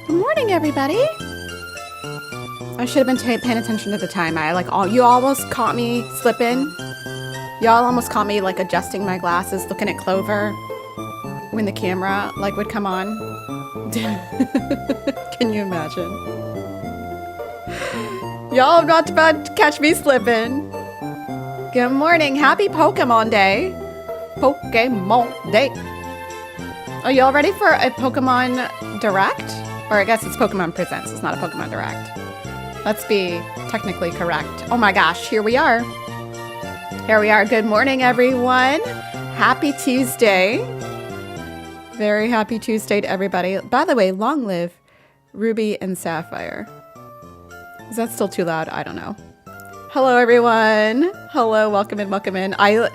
Morning, everybody. I should have been paying attention to the time. You almost caught me slipping. Y'all almost caught me like adjusting my glasses, looking at Clover when the camera would come on. Can you imagine? Y'all not about to catch me slipping. Good morning. Happy Pokemon Day. Pokemon Day. Are y'all ready for a Pokemon Direct? Or I guess it's Pokemon Presents. It's not a Pokemon Direct. Let's be technically correct. Oh my gosh, here we are. Here we are. Good morning, everyone. Happy Tuesday. Very happy Tuesday to everybody. By the way, long live Ruby and Sapphire. Is that still too loud? I don't know. Hello, everyone. Hello, welcome in, welcome in. I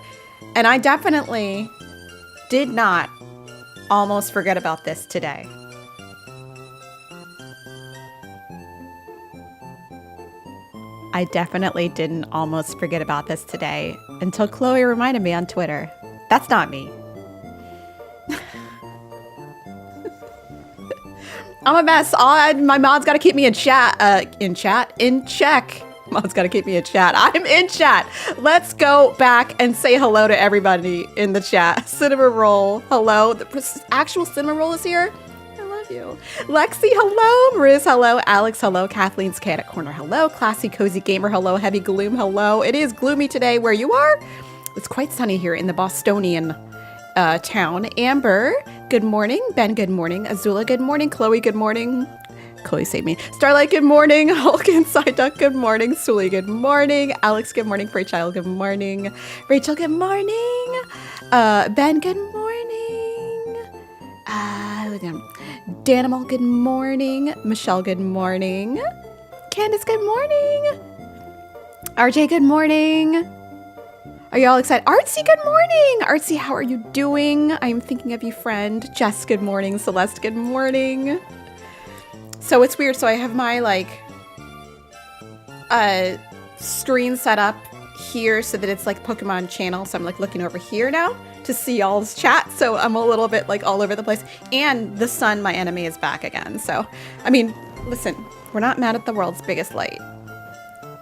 definitely did not almost forget about this today. I definitely didn't almost forget about this today until Chloe reminded me on Twitter. That's not me. I'm a mess. My mom's got to keep me in check. Mom's got to keep me in chat. I'm in chat. Let's go back and say hello to everybody in the chat. Cinema Roll, hello. The actual Cinema Roll is here. You. Lexi, hello. Mariz, hello. Alex, hello. Kathleen's Chaotic Corner, hello. Classy Cozy Gamer, hello. Heavy Gloom, hello. It is gloomy today where you are. It's quite sunny here in the Bostonian town. Amber, good morning. Ben, good morning. Azula, good morning. Chloe, good morning. Chloe, save me. Starlight, good morning. Hulk and Psyduck, good morning. Sully, good morning. Alex, good morning. Freychild, good morning. Rachel, good morning. Ben, good morning. Danimal, good morning. Michelle, good morning. Candace, good morning. RJ, good morning. Are you all excited? Artsy, good morning. Artsy, how are you doing? I'm thinking of you, friend. Jess, good morning. Celeste, good morning. So it's weird. So I have my screen set up here so that it's like Pokemon channel. So I'm looking over here now to see y'all's chat. So I'm a little bit all over the place. And the sun, my enemy, is back again. So, I mean, listen, we're not mad at the world's biggest light.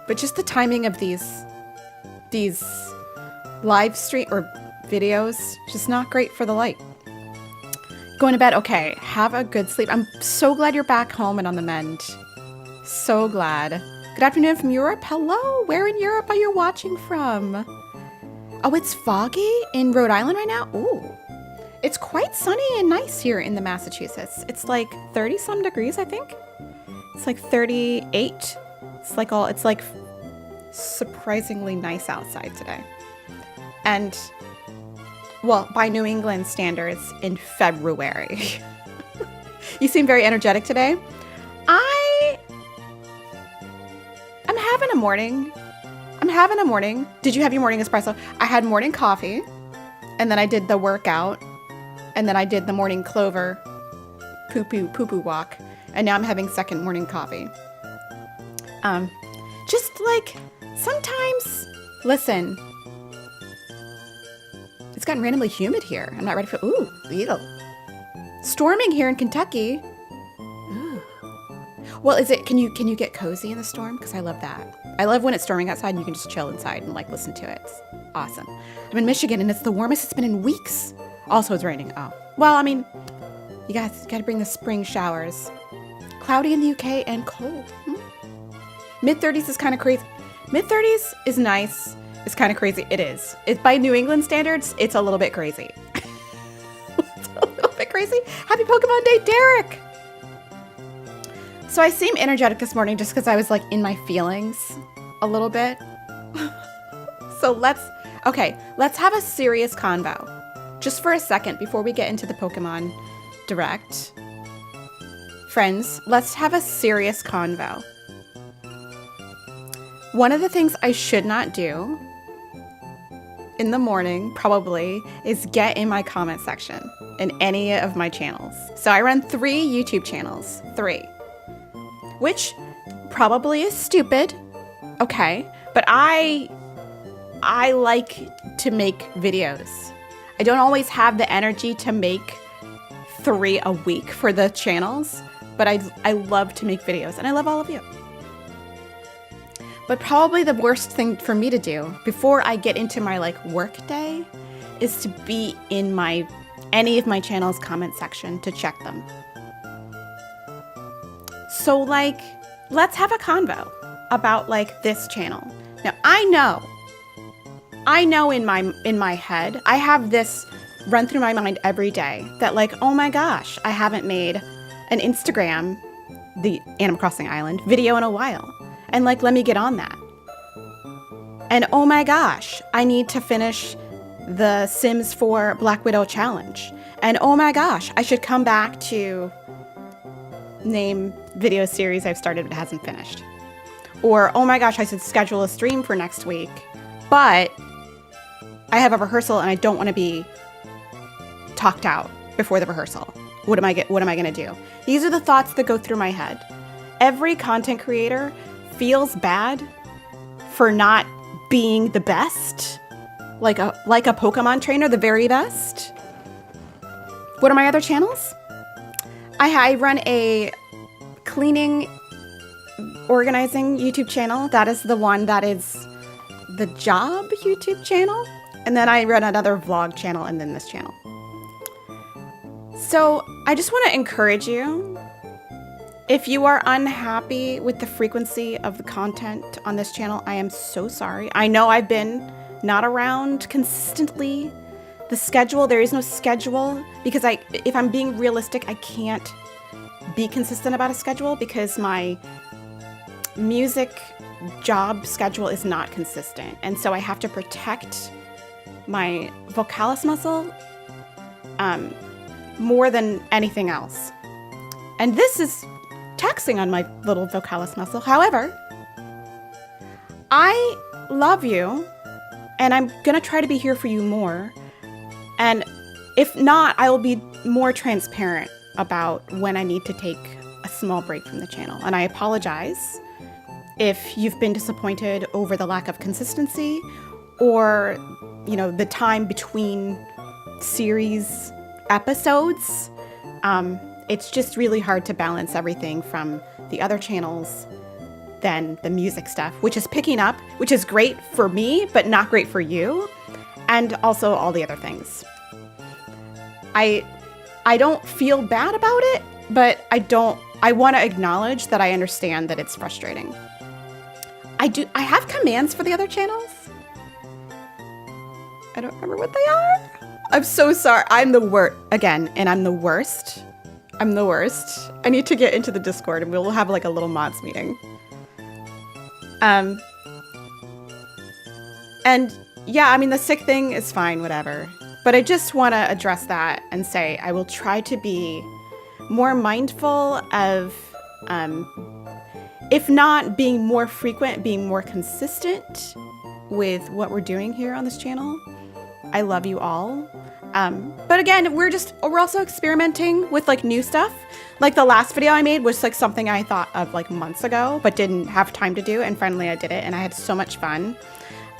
But just the timing of these live stream or videos, just not great for the light. Going to bed. Okay, have a good sleep. I'm so glad you're back home and on the mend. So glad. Good afternoon from Europe. Hello. Where in Europe are you watching from? Oh, it's foggy in Rhode Island right now? Ooh. It's quite sunny and nice here in the Massachusetts. It's 30 some degrees, I think. It's 38. It's surprisingly nice outside today. And, well, by New England standards, in February. You seem very energetic today. I'm having a morning. I'm having a morning. Did you have your morning espresso? I had morning coffee, and then I did the workout, and then I did the morning clover poo-poo walk, and now I'm having second morning coffee. Just like sometimes, listen, it's gotten randomly humid here. I'm not ready for, ew. Storming here in Kentucky. Ooh. Well, can you get cozy in the storm? Because I love that. I love when it's storming outside and you can just chill inside and like listen to it. It's awesome. I'm in Michigan and it's the warmest it's been in weeks. Also, it's raining. Oh, well, I mean, you guys got to bring the spring showers. Cloudy in the UK and cold. Mid-30s is kind of crazy. Mid-30s is nice. It's kind of crazy. It is. By New England standards, it's a little bit crazy. It's a little bit crazy. Happy Pokemon Day, Derek! So I seem energetic this morning just because I was like in my feelings a little bit. So let's have a serious convo. Just for a second before we get into the Pokemon Direct. Friends, let's have a serious convo. One of the things I should not do in the morning, probably, is get in my comment section in any of my channels. So I run 3 YouTube channels. 3. Which probably is stupid. Okay. But I like to make videos. I don't always have the energy to make 3 a week for the channels, but I love to make videos, and I love all of you. But probably the worst thing for me to do before I get into my like work day is to be in any of my channels' comment section to check them. So like, let's have a convo about like this channel. Now I know in my head, I have this run through my mind every day that like, oh my gosh, I haven't made an Instagram, the Animal Crossing Island video in a while. And like, let me get on that. And oh my gosh, I need to finish the Sims 4 Black Widow challenge. And oh my gosh, I should come back to name video series I've started but hasn't finished. Or oh my gosh, I should schedule a stream for next week, but I have a rehearsal and I don't want to be talked out before the rehearsal. What am I going to do? These are the thoughts that go through my head. Every content creator feels bad for not being the best, like a Pokemon trainer, the very best. What are my other channels? I run a cleaning, organizing YouTube channel. That is the one that is the job YouTube channel. And then I run another vlog channel and then this channel. So I just want to encourage you. If you are unhappy with the frequency of the content on this channel, I am so sorry. I know I've been not around consistently. The schedule, there is no schedule because if I'm being realistic, I can't be consistent about a schedule because my music job schedule is not consistent. And so I have to protect my vocalis muscle more than anything else. And this is taxing on my little vocalis muscle. However, I love you and I'm going to try to be here for you more. And if not, I will be more transparent about when I need to take a small break from the channel. And I apologize if you've been disappointed over the lack of consistency or, the time between series episodes. It's just really hard to balance everything from the other channels than the music stuff, which is picking up, which is great for me, but not great for you. And also all the other things. I don't feel bad about it, but I want to acknowledge that I understand that it's frustrating. I have commands for the other channels. I don't remember what they are. I'm so sorry. I'm the worst again, and I'm the worst. I'm the worst. I need to get into the Discord and we'll have like a little mods meeting. And yeah, I mean, the sick thing is fine, whatever. But I just want to address that and say I will try to be more mindful of if not being more frequent, being more consistent with what we're doing here on this channel. I love you all. But again, we're also experimenting with like new stuff. Like the last video I made was like something I thought of like months ago, but didn't have time to do. And finally I did it and I had so much fun.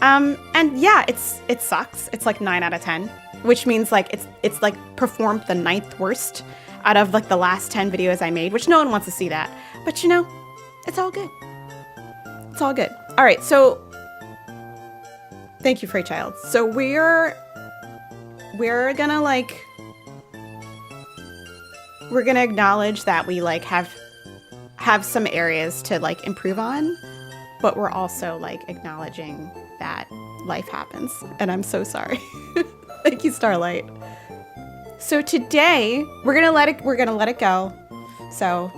And yeah, it sucks. It's like 9 out of 10, which means like it's like performed the 9th worst out of like the last 10 videos I made, which no one wants to see that. But you know, it's all good. It's all good. All right, so thank you, Frey Child. So we're gonna like, we're gonna acknowledge that we like have some areas to like improve on, but we're also like acknowledging that life happens, and I'm so sorry. Thank you, Starlight. So today we're gonna let it go. So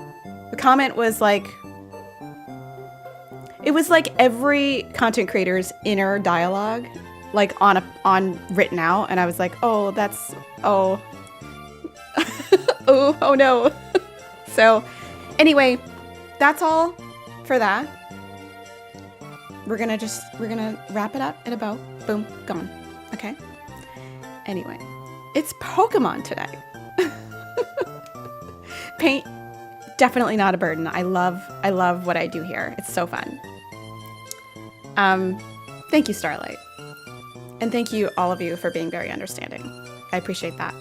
the comment was like, it was like every content creator's inner dialogue, like on written out, and I was like, oh, that's oh oh no. So anyway, that's all for that. We're gonna wrap it up in a bow. Boom, gone. Okay. Anyway, it's Pokemon today. Paint, definitely not a burden. I love what I do here. It's so fun. Thank you, Starlight. And thank you, all of you, for being very understanding. I appreciate that.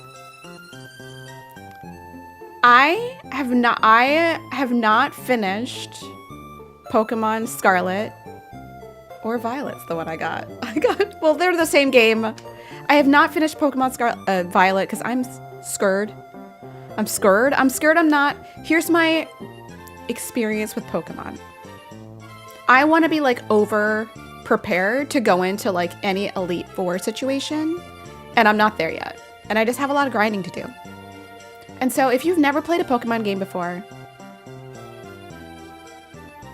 I have not finished Pokemon Scarlet or Violet's the one I got. Well, they're the same game. I have not finished Pokemon Violet because I'm scared. I'm scared. I'm not. Here's my experience with Pokemon. I want to be like over prepared to go into like any Elite Four situation, and I'm not there yet. And I just have a lot of grinding to do. And so if you've never played a Pokemon game before,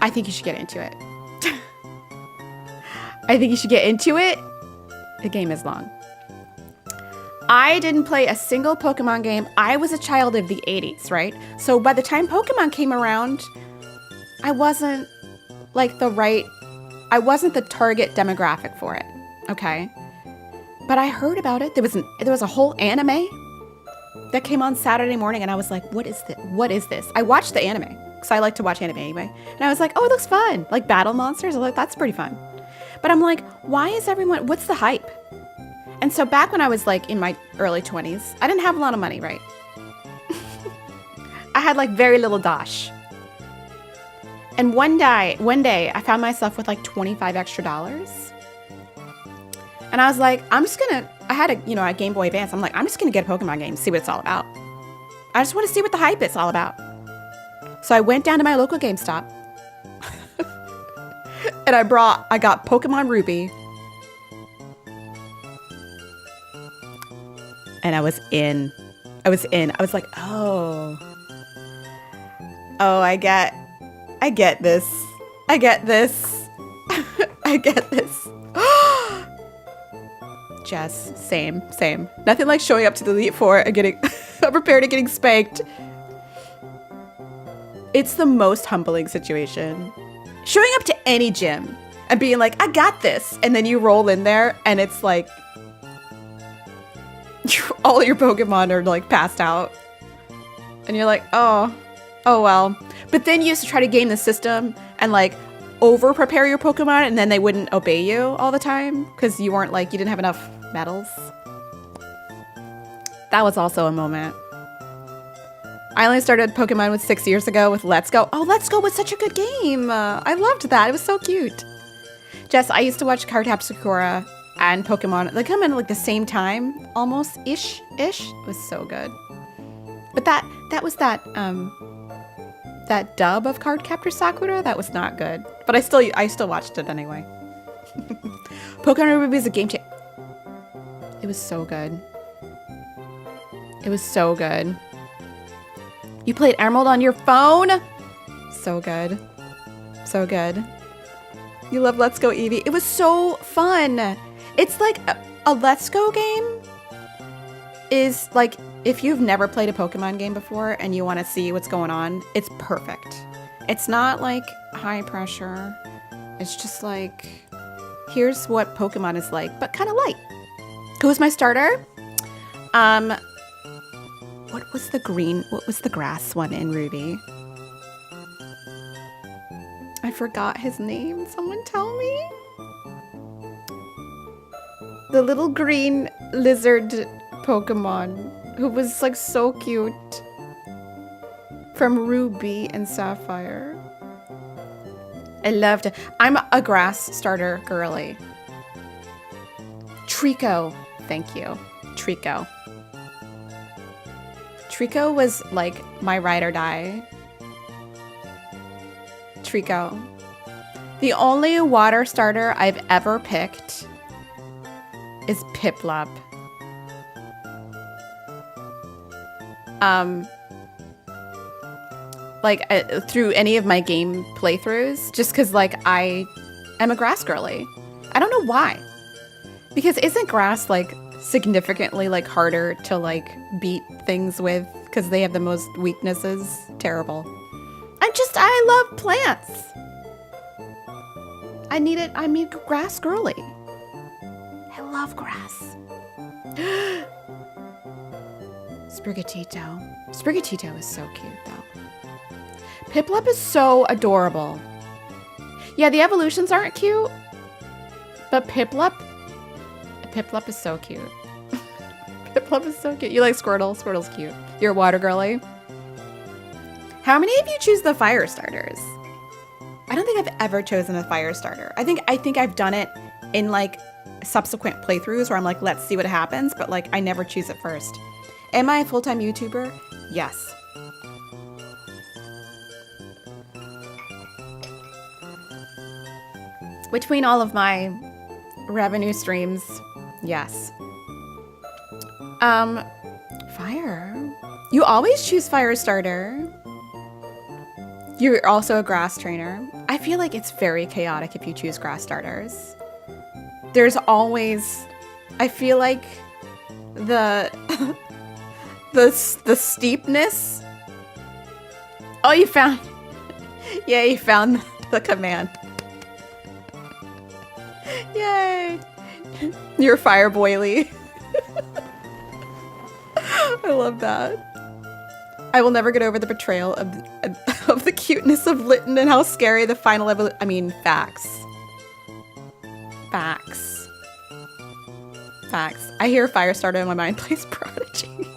I think you should get into it. I think you should get into it. The game is long. I didn't play a single Pokemon game. I was a child of the 80s, right? So by the time Pokemon came around, I wasn't like I wasn't the target demographic for it, okay? But I heard about it. There was a whole anime that came on Saturday morning, and I was like, what is this? What is this? I watched the anime, because I like to watch anime anyway. And I was like, oh, it looks fun. Like battle monsters, I was like, that's pretty fun. But I'm like, why is everyone, what's the hype? And so back when I was like in my early 20s, I didn't have a lot of money, right? I had like very little dosh. And one day I found myself with like $25 extra. And I was like, I had a Game Boy Advance. I'm like, I'm just gonna get a Pokemon game, see what it's all about. I just want to see what the hype is all about. So I went down to my local GameStop and I got Pokemon Ruby. And I was in. I was like, oh, I get this. I get this. Jess, same. Nothing like showing up to the Elite Four and getting prepared and getting spanked. It's the most humbling situation. Showing up to any gym and being like, I got this. And then you roll in there and it's like, all your Pokemon are like passed out. And you're like, oh well. But then you used to try to game the system and like over prepare your Pokemon, and then they wouldn't obey you all the time because you didn't have enough medals. That was also a moment. I only started Pokemon 6 years ago with Let's Go. Oh, Let's Go was such a good game. I loved that. It was so cute. Jess, I used to watch Cardtap Sakura and Pokemon. They come in like the same time, almost ish. It was so good. But that was that dub of Cardcaptor Sakura that was not good. But I still watched it anyway. Pokemon Ruby is a game changer. It was so good. It was so good. You played Emerald on your phone? So good. So good. You love Let's Go Eevee. It was so fun. It's like a Let's Go game is like, if you've never played a Pokemon game before and you want to see what's going on, it's perfect. It's not like high pressure. It's just like, here's what Pokemon is like, but kind of light. Who's my starter? What was the grass one in Ruby? I forgot his name. Someone tell me. The little green lizard Pokemon who was like so cute from Ruby and Sapphire. I loved it. I'm a grass starter girly. Trico. Thank you. Trico. Trico was like my ride or die. Trico. The only water starter I've ever picked is Piplup. Through any of my game playthroughs, just because like I am a grass girly. I don't know why. Because isn't grass like significantly like harder to like beat things with because they have the most weaknesses? Terrible. I love plants. I'm a grass girly. I love grass. Sprigatito. Sprigatito is so cute though. Piplup is so adorable. Yeah, the evolutions aren't cute, but Piplup is so cute. Piplup is so cute. You like Squirtle? Squirtle's cute. You're a water girly. How many of you choose the fire starters? I don't think I've ever chosen a fire starter. I think I've done it in like subsequent playthroughs where I'm like, let's see what happens, but like I never choose it first. Am I a full-time YouTuber? Yes. Between all of my revenue streams, yes. Fire. You always choose fire starter. You're also a grass trainer. I feel like it's very chaotic if you choose grass starters. There's always, I feel like the steepness. Oh, you found, yeah, you found the command. Yay! You're fire boily. I love that. I will never get over the betrayal of the cuteness of Litten and how scary the final I mean, facts. Facts. Facts. I hear Firestarter in my mind plays Prodigy.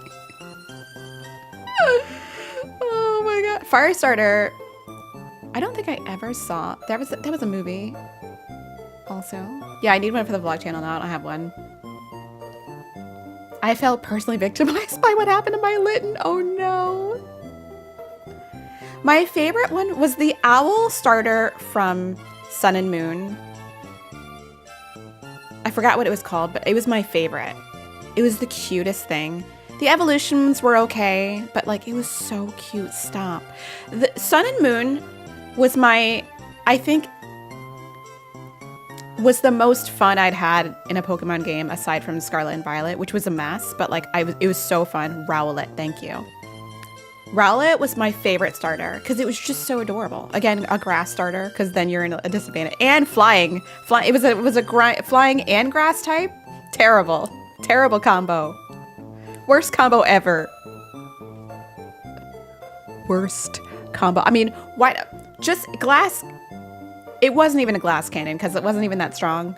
Oh my god. Firestarter. I don't think I ever saw. That was a movie. Also. Yeah, I need one for the vlog channel now. I don't have one. I felt personally victimized by what happened to my Litten. Oh no. My favorite one was the owl starter from Sun and Moon. I forgot what it was called, but it was my favorite. It was the cutest thing. The evolutions were okay, but like it was so cute. Stop. The Sun and Moon was I think, was the most fun I'd had in a Pokemon game aside from Scarlet and Violet, which was a mess, but like it was so fun. Rowlet, thank you. Rowlet was my favorite starter because it was just so adorable. Again, a grass starter because then you're in a disadvantage. And flying. It was a flying and grass type. Terrible. Terrible combo. Worst combo ever. Worst combo. I mean, why? Just glass. It wasn't even a glass cannon because it wasn't even that strong.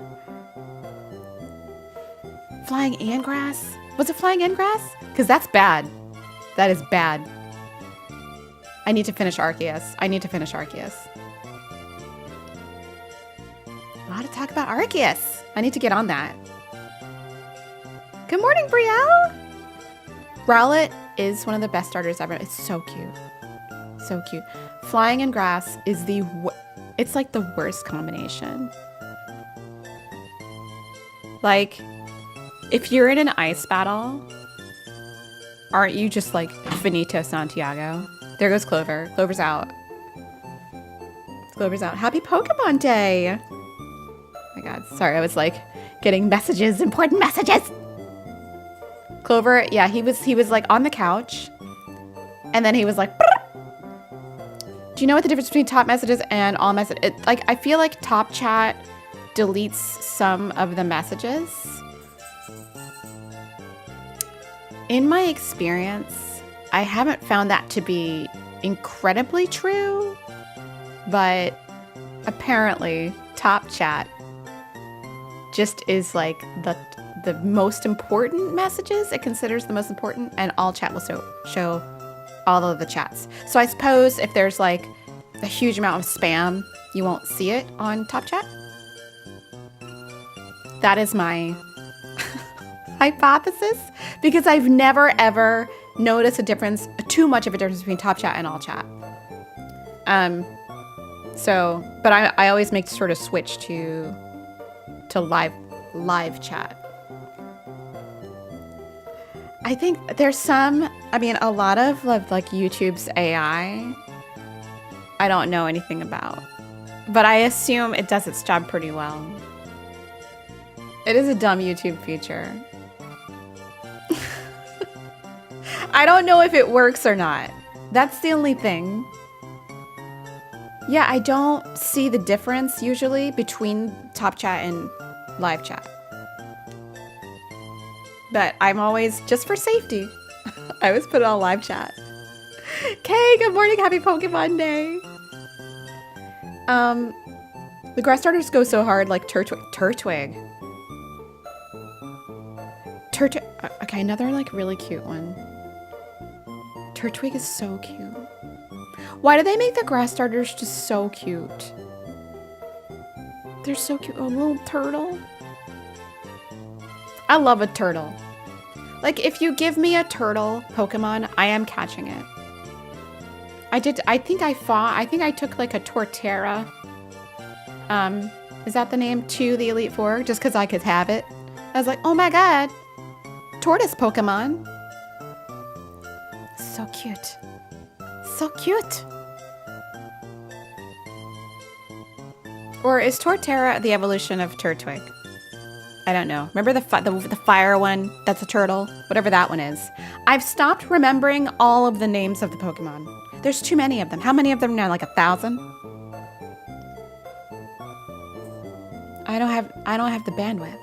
Flying and grass? Was it flying and grass? Because that's bad. That is bad. I need to finish Arceus. I need to finish Arceus. A lot to talk about Arceus. I need to get on that. Good morning, Brielle. Rowlet is one of the best starters ever. It's so cute. So cute. Flying and grass is it's like the worst combination. Like, if you're in an ice battle, aren't you just like finito Santiago? There goes Clover. Clover's out. Clover's out. Happy Pokemon Day! Oh my god. Sorry, I was like getting messages, important messages! Clover, yeah, he was like on the couch. And then he was like, Do you know what the difference between top messages and all messages? Like, I feel like top chat deletes some of the messages. In my experience, I haven't found that to be incredibly true, but apparently top chat just is like the most important messages. It considers the most important, and all chat will show all of the chats. So I suppose if there's like a huge amount of spam, you won't see it on top chat. That is my hypothesis, because I've never ever noticed too much of a difference between top chat and all chat. But I always make sort of switch to live chat. I think there's a lot of like YouTube's AI, I don't know anything about, but I assume it does its job pretty well. It is a dumb YouTube feature. I don't know if it works or not. That's the only thing. Yeah, I don't see the difference usually between top chat and live chat. But I'm always, just for safety, I always put it on live chat. Kay, good morning. Happy Pokemon Day. The grass starters go so hard, like Turtwig. Okay, another like really cute one. Turtwig is so cute. Why do they make the grass starters just so cute? They're so cute. Oh, a little turtle. I love a turtle. Like, if you give me a turtle Pokemon, I am catching it. I think I took like a Torterra. Is that the name? To the Elite Four, just because I could have it. I was like, oh my god. Tortoise Pokemon. So cute. So cute. Or is Torterra the evolution of Turtwig? I don't know. Remember the fire one? That's a turtle. Whatever that one is. I've stopped remembering all of the names of the Pokemon. There's too many of them. How many of them now? Like 1,000? I don't have the bandwidth.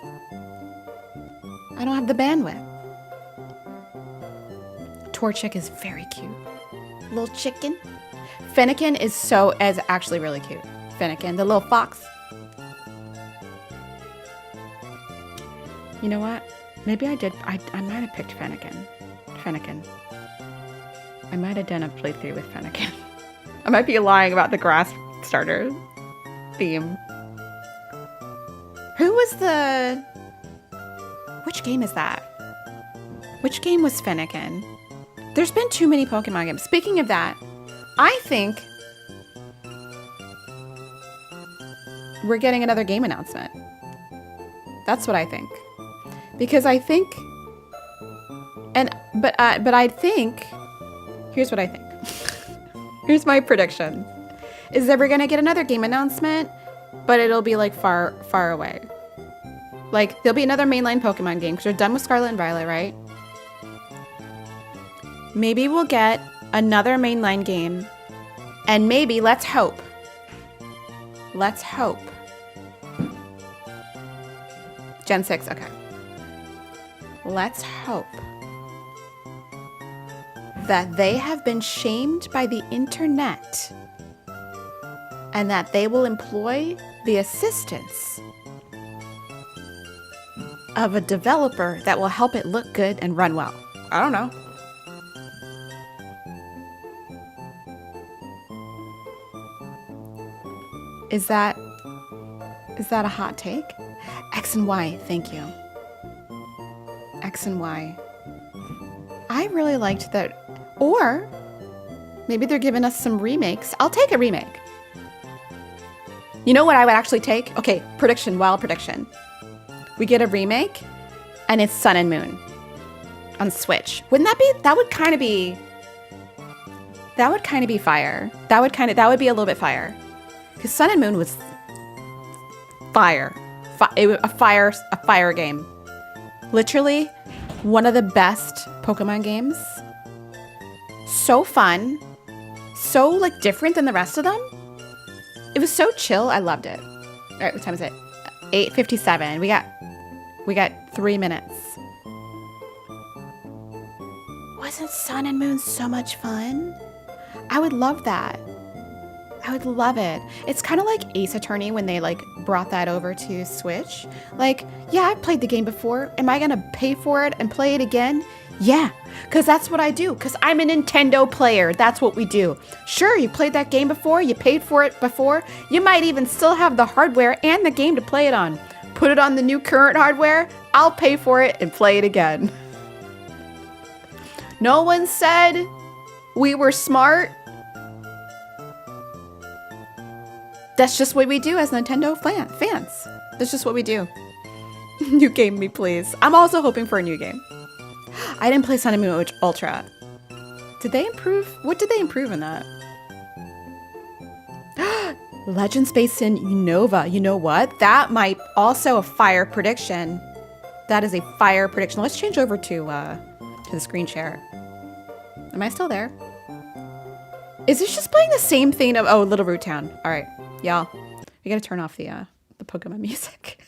I don't have the bandwidth. Torchic is very cute. Little chicken. Fennekin is actually really cute. Fennekin, the little fox. You know what? Maybe I did. I might have picked Fennekin. I might have done a playthrough with Fennekin. I might be lying about the grass starter theme. Who was the... Which game is that? Which game was Fennekin? There's been too many Pokemon games. Speaking of that, I think we're getting another game announcement. That's what I think. Because I think, but I think, here's what I think. Here's my prediction. Is that we're gonna get another game announcement, but it'll be like far, far away. Like, there'll be another mainline Pokemon game because we're done with Scarlet and Violet, right? Maybe we'll get another mainline game, and maybe, let's hope. Let's hope. Gen 6, okay. Let's hope that they have been shamed by the internet and that they will employ the assistance of a developer that will help it look good and run well. I don't know. Is that a hot take? X and Y, thank you. X and Y. I really liked that. Or maybe they're giving us some remakes. I'll take a remake. You know what I would actually take? Okay, prediction, wild prediction. We get a remake and it's Sun and Moon on Switch. Wouldn't that would kind of be fire. That would be a little bit fire. Because Sun and Moon was fire. A fire game. Literally one of the best Pokemon games. So fun. so like different than the rest of them. It was so chill. I loved it. All right, what time is it? 8:57. We got 3 minutes. Wasn't Sun and Moon so much fun? I would love that. I would love it. It's kind of like Ace Attorney when they like brought that over to Switch. Like, yeah, I've played the game before. Am I gonna pay for it and play it again? Yeah, because that's what I do. Because I'm a Nintendo player. That's what we do. Sure, you played that game before. You paid for it before. You might even still have the hardware and the game to play it on. Put it on the new current hardware. I'll pay for it and play it again. No one said we were smart. That's just what we do as Nintendo fans. That's just what we do. New game, me please. I'm also hoping for a new game. I didn't play Sun and Moon Ultra. Did they improve? What did they improve in that? Legends based in Unova. You know what? That might also a fire prediction. That is a fire prediction. Let's change over to the screen share. Am I still there? Is this just playing the same thing of Little Root Town? All right, y'all. We gotta turn off the Pokemon music.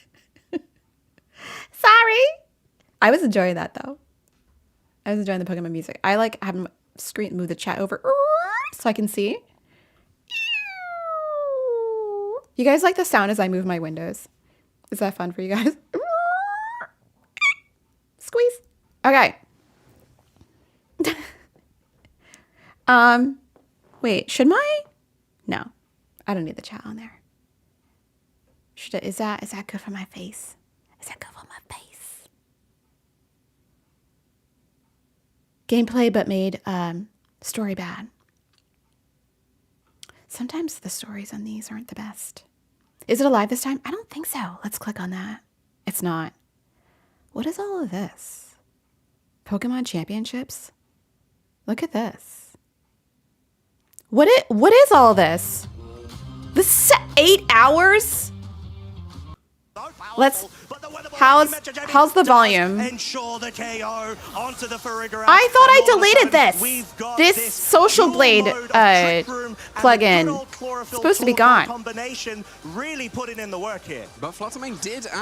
Sorry. I was enjoying that though. I was enjoying the Pokemon music. I like having screen move the chat over so I can see. You guys like the sound as I move my windows? Is that fun for you guys? Squeeze. Okay. Wait, should my? No, I don't need the chat on there. Is that good for my face? Is that good for my face? Gameplay, but made story bad. Sometimes the stories on these aren't the best. Is it alive this time? I don't think so. Let's click on that. It's not. What is all of this? Pokemon Championships? Look at this. What is all this? This is 8 hours? How's the volume? I thought I deleted this. This Social Blade plugin. It's supposed to be gone.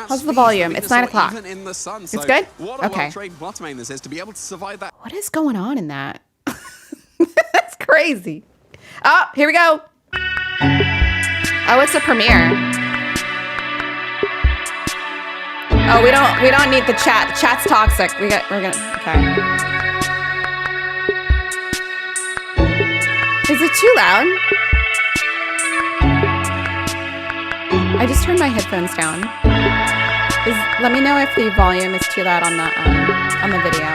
How's the volume? It's 9 o'clock. It's good? Okay. What is going on in that? That's crazy. Oh, here we go. Oh, it's a premiere. Oh, we don't need the chat. The chat's toxic. We're gonna okay. Is it too loud? I just turned my headphones down. Let me know if the volume is too loud on the video.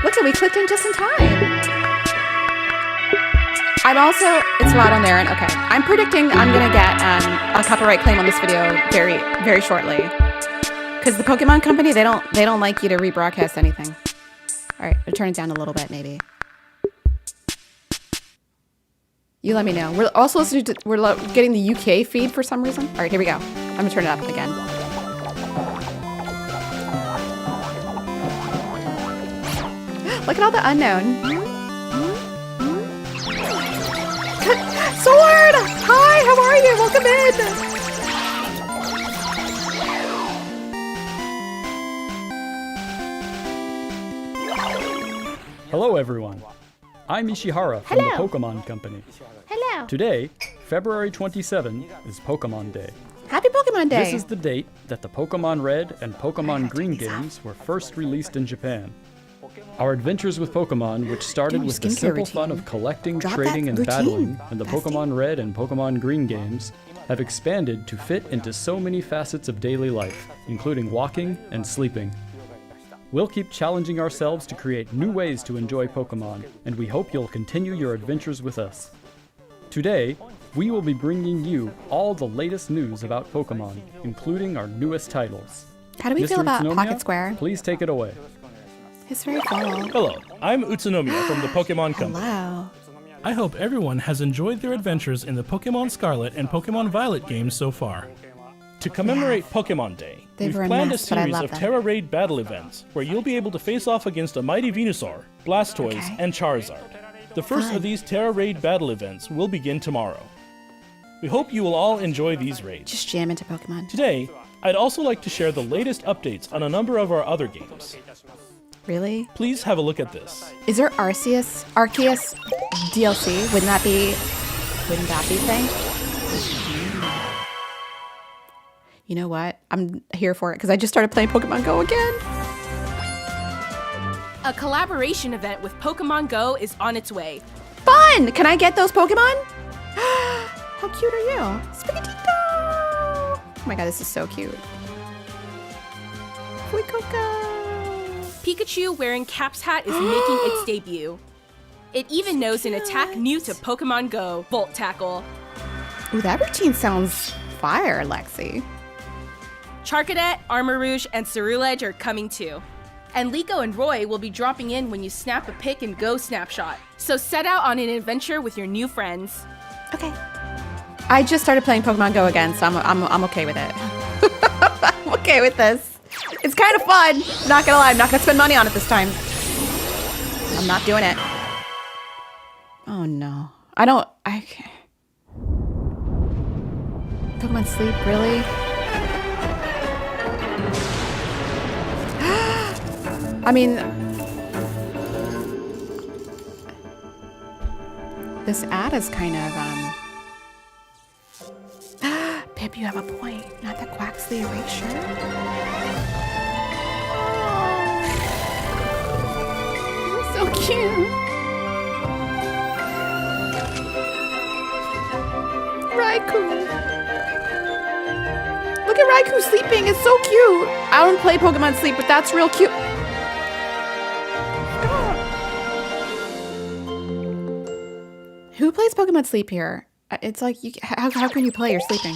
Look at we clicked in just in time. It's loud on there, and okay. I'm predicting I'm gonna get a copyright claim on this video very, very shortly. Because the Pokemon Company, they don't like you to rebroadcast anything. All right, I'll turn it down a little bit, maybe. You let me know. We're also listening to, we're getting the UK feed for some reason. All right, here we go. I'm gonna turn it up again. Look at all the unknown. Sword! Hi, how are you? Welcome in! Hello, everyone. I'm Ishihara from the Pokemon Company. Hello. Today, February 27, is Pokemon Day. Happy Pokemon Day! This is the date that the Pokemon Red and Pokemon Green games were first released in Japan. Our adventures with Pokemon, which started with the simple fun of collecting, trading, and battling in the Pokemon Red and Pokemon Green games, have expanded to fit into so many facets of daily life, including walking and sleeping. We'll keep challenging ourselves to create new ways to enjoy Pokemon, and we hope you'll continue your adventures with us. Today, we will be bringing you all the latest news about Pokemon, including our newest titles. How do we feel about Utsunomiya, Pocket Square? Please take it away. It's very formal. Hello, I'm Utsunomiya from the Pokemon Company. Hello. I hope everyone has enjoyed their adventures in the Pokemon Scarlet and Pokemon Violet games so far. To commemorate Pokemon Day, we've planned a series of Terra Raid battle events where you'll be able to face off against a mighty Venusaur, Blastoise, and Charizard. The first of these Terra Raid battle events will begin tomorrow. We hope you will all enjoy these raids. Just jam into Pokemon. Today, I'd also like to share the latest updates on a number of our other games. Really? Please have a look at this. Is there Arceus DLC? Wouldn't that be thing? You know what? I'm here for it because I just started playing Pokemon Go again. A collaboration event with Pokemon Go is on its way. Fun! Can I get those Pokemon? How cute are you? Spaghettito! Oh my god, this is so cute. Fuecoco! Pikachu wearing Cap's hat is making its debut. It even knows an attack new to Pokemon Go, Volt Tackle. Ooh, that routine sounds fire, Lexi. Charcadet, Armarouge, and Ceruledge are coming too. And Liko and Roy will be dropping in when you snap a pick and go snapshot. So set out on an adventure with your new friends. Okay. I just started playing Pokemon Go again, so I'm okay with it. I'm okay with this. It's kind of fun. Not gonna lie, I'm not gonna spend money on it this time. I'm not doing it. Oh no. I can't. Pokemon Sleep, really? I mean, this ad is kind of, Pip, you have a point. Not the Quaxley erasure. Oh, so cute. Raikou. Look at Raikou sleeping. It's so cute. I don't play Pokemon Sleep, but that's real cute. Who plays Pokemon Sleep here? It's like, how can you play? You're sleeping.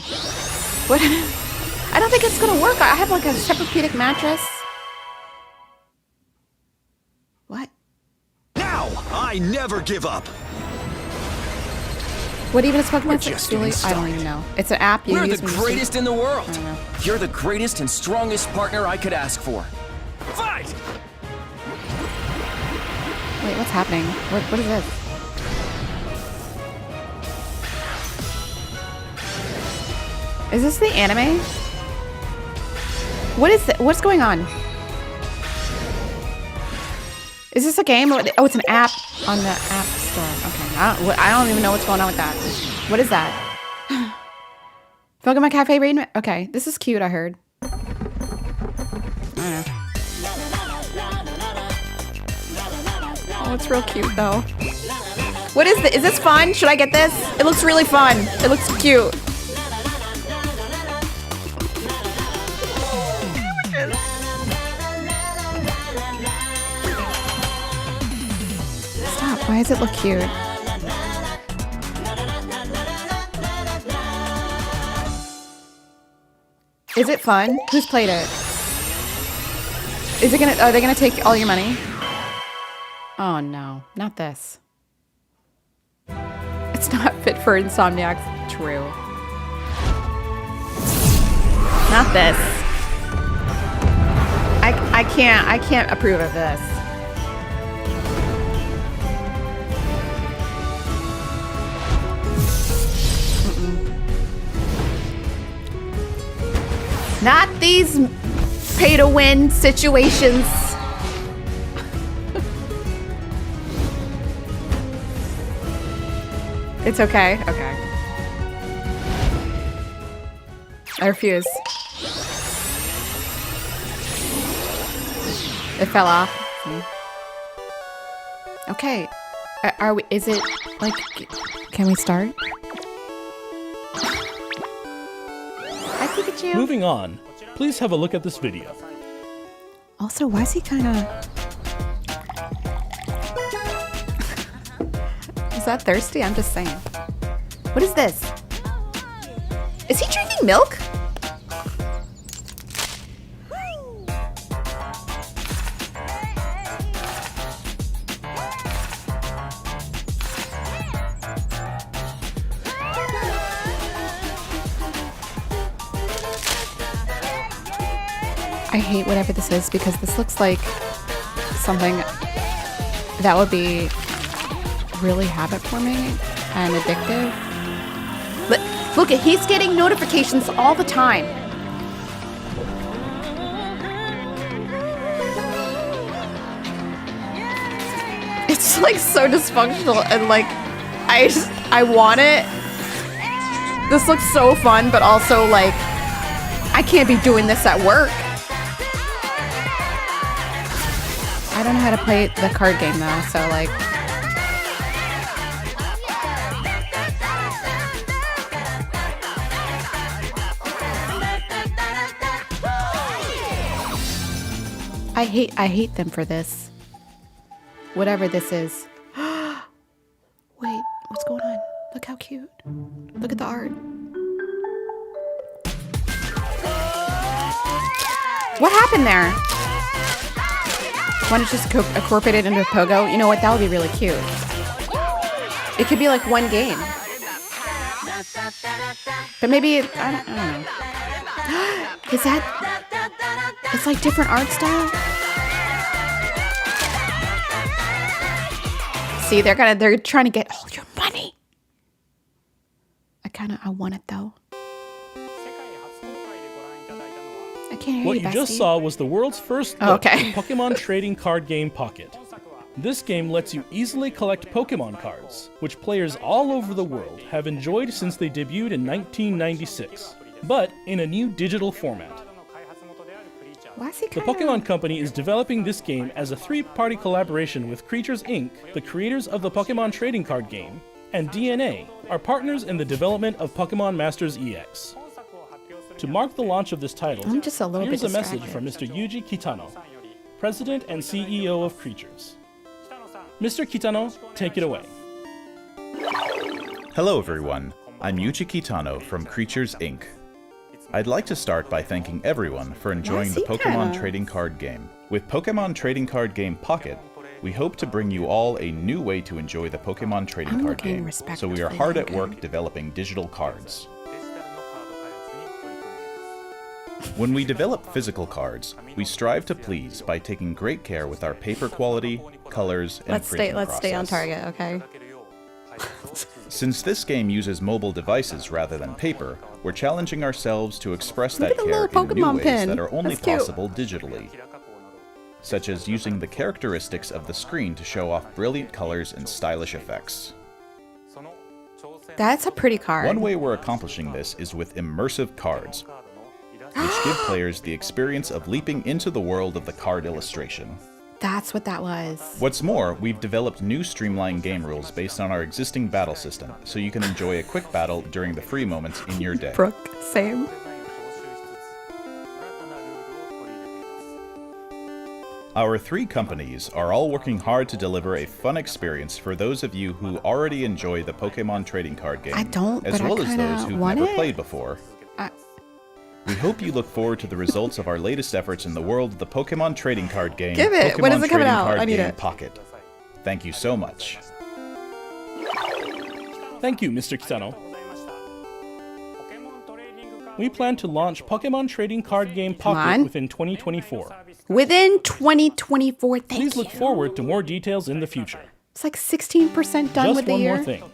What? I don't think it's gonna work. I have like a Tempur-Pedic mattress. What? Now, I never give up. What even is Pokemon We're Sleep? just Really? getting I don't even know. It's an app you We're use the when you greatest sleep. in the world. I don't know. You're the greatest and strongest partner I could ask for. Fight! Wait, what's happening? What is this? Is this the anime? What is it? What's going on? Is this a game? Oh, it's an app on the app store. Okay, I don't even know what's going on with that. What is that? Pokemon Cafe raid? Okay, this is cute, I heard. I don't know. Oh, it's real cute though. What is this? Is this fun? Should I get this? It looks really fun. It looks cute. Stop. Why does it look cute? Is it fun? Who's played it? Are they gonna take all your money? Oh no, not this. It's not fit for Insomniacs. True. Not this. I can't approve of this. Not these pay-to-win situations. It's okay. Okay. I refuse. It fell off. Okay. Are we? Is it like? Can we start? Hi, Pikachu. Moving on, please have a look at this video. Also, why is he kind of? Is that thirsty? I'm just saying. What is this? Is he drinking milk? I hate whatever this is because this looks like something that would be really habit-forming and addictive. But look, he's getting notifications all the time. It's like so dysfunctional and like I want it. This looks so fun, but also like I can't be doing this at work. I don't know how to play the card game though, so like I hate them for this. Whatever this is. Wait, what's going on? Look how cute. Look at the art. What happened there? Want to just incorporate it into a pogo? You know what? That would be really cute. It could be like one game. But maybe, I don't know. Is that, it's like different art style? See, they're trying to get all your money. I want it though. I can't hear What you, you just bestie. saw was the world's first look at Pokemon trading card game Pocket. This game lets you easily collect Pokemon cards, which players all over the world have enjoyed since they debuted in 1996, but in a new digital format. Why is he The Pokemon Company is developing this game as a three-party collaboration with Creatures Inc., the creators of the Pokemon trading card game, and DNA, are partners in the development of Pokemon Masters EX. To mark the launch of this title, I'm just a little here's bit a message distracted. from Mr. Yuji Kitano, President and CEO of Creatures. Mr. Kitano, take it away. Hello everyone, I'm Yuji Kitano from Creatures Inc. I'd like to start by thanking everyone for enjoying the Pokemon trading card game. With Pokemon trading card game Pocket, we hope to bring you all a new way to enjoy the Pokemon trading card game, so we are hard at work developing digital cards. When we develop physical cards, we strive to please by taking great care with our paper quality, colors, and printing process. Let's stay on target, okay? Since this game uses mobile devices rather than paper, we're challenging ourselves to express that care in new ways that are only possible digitally, such as using the characteristics of the screen to show off brilliant colors and stylish effects. That's a pretty card. One way we're accomplishing this is with immersive cards, which give players the experience of leaping into the world of the card illustration. That's what that was. What's more, we've developed new streamlined game rules based on our existing battle system, so you can enjoy a quick battle during the free moments in your day. Brooke, same. Our three companies are all working hard to deliver a fun experience for those of you who already enjoy the Pokemon trading card game, as well as those who've never played before. We hope you look forward to the results of our latest efforts in the world of the Pokemon trading card game, Give it. Pokemon When is it coming Trading out? Card I need Game it. Pocket. Thank you so much. Thank you, Mr. Kitano. We plan to launch Pokemon Trading Card Game Pocket within 2024. Within 2024, thank you. Please look forward to more details in the future. It's like 16% done with the year. Just one more thing.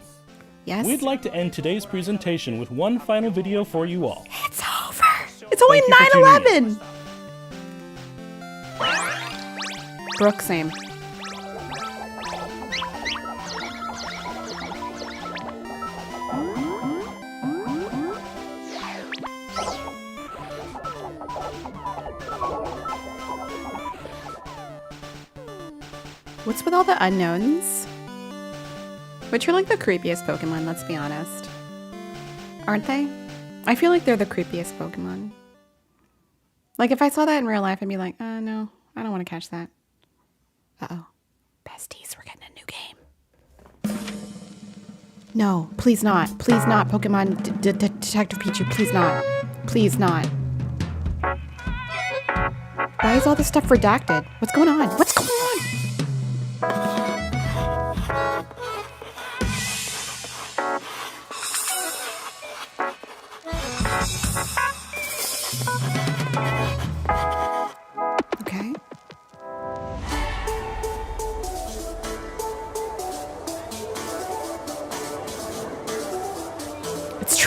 Yes? We'd like to end today's presentation with one final video for you all. It's over. It's only 9/11. Brooke, same. What's with all the unknowns? Which are like the creepiest Pokemon, let's be honest. Aren't they? I feel like they're the creepiest Pokemon. Like if I saw that in real life, I'd be like, no, I don't want to catch that. Uh-oh. Besties, we're getting a new game. No, please not. Please not, Pokemon Detective Pichu. Please not. Please not. Why is all this stuff redacted? What's going on? What's going on? Okay.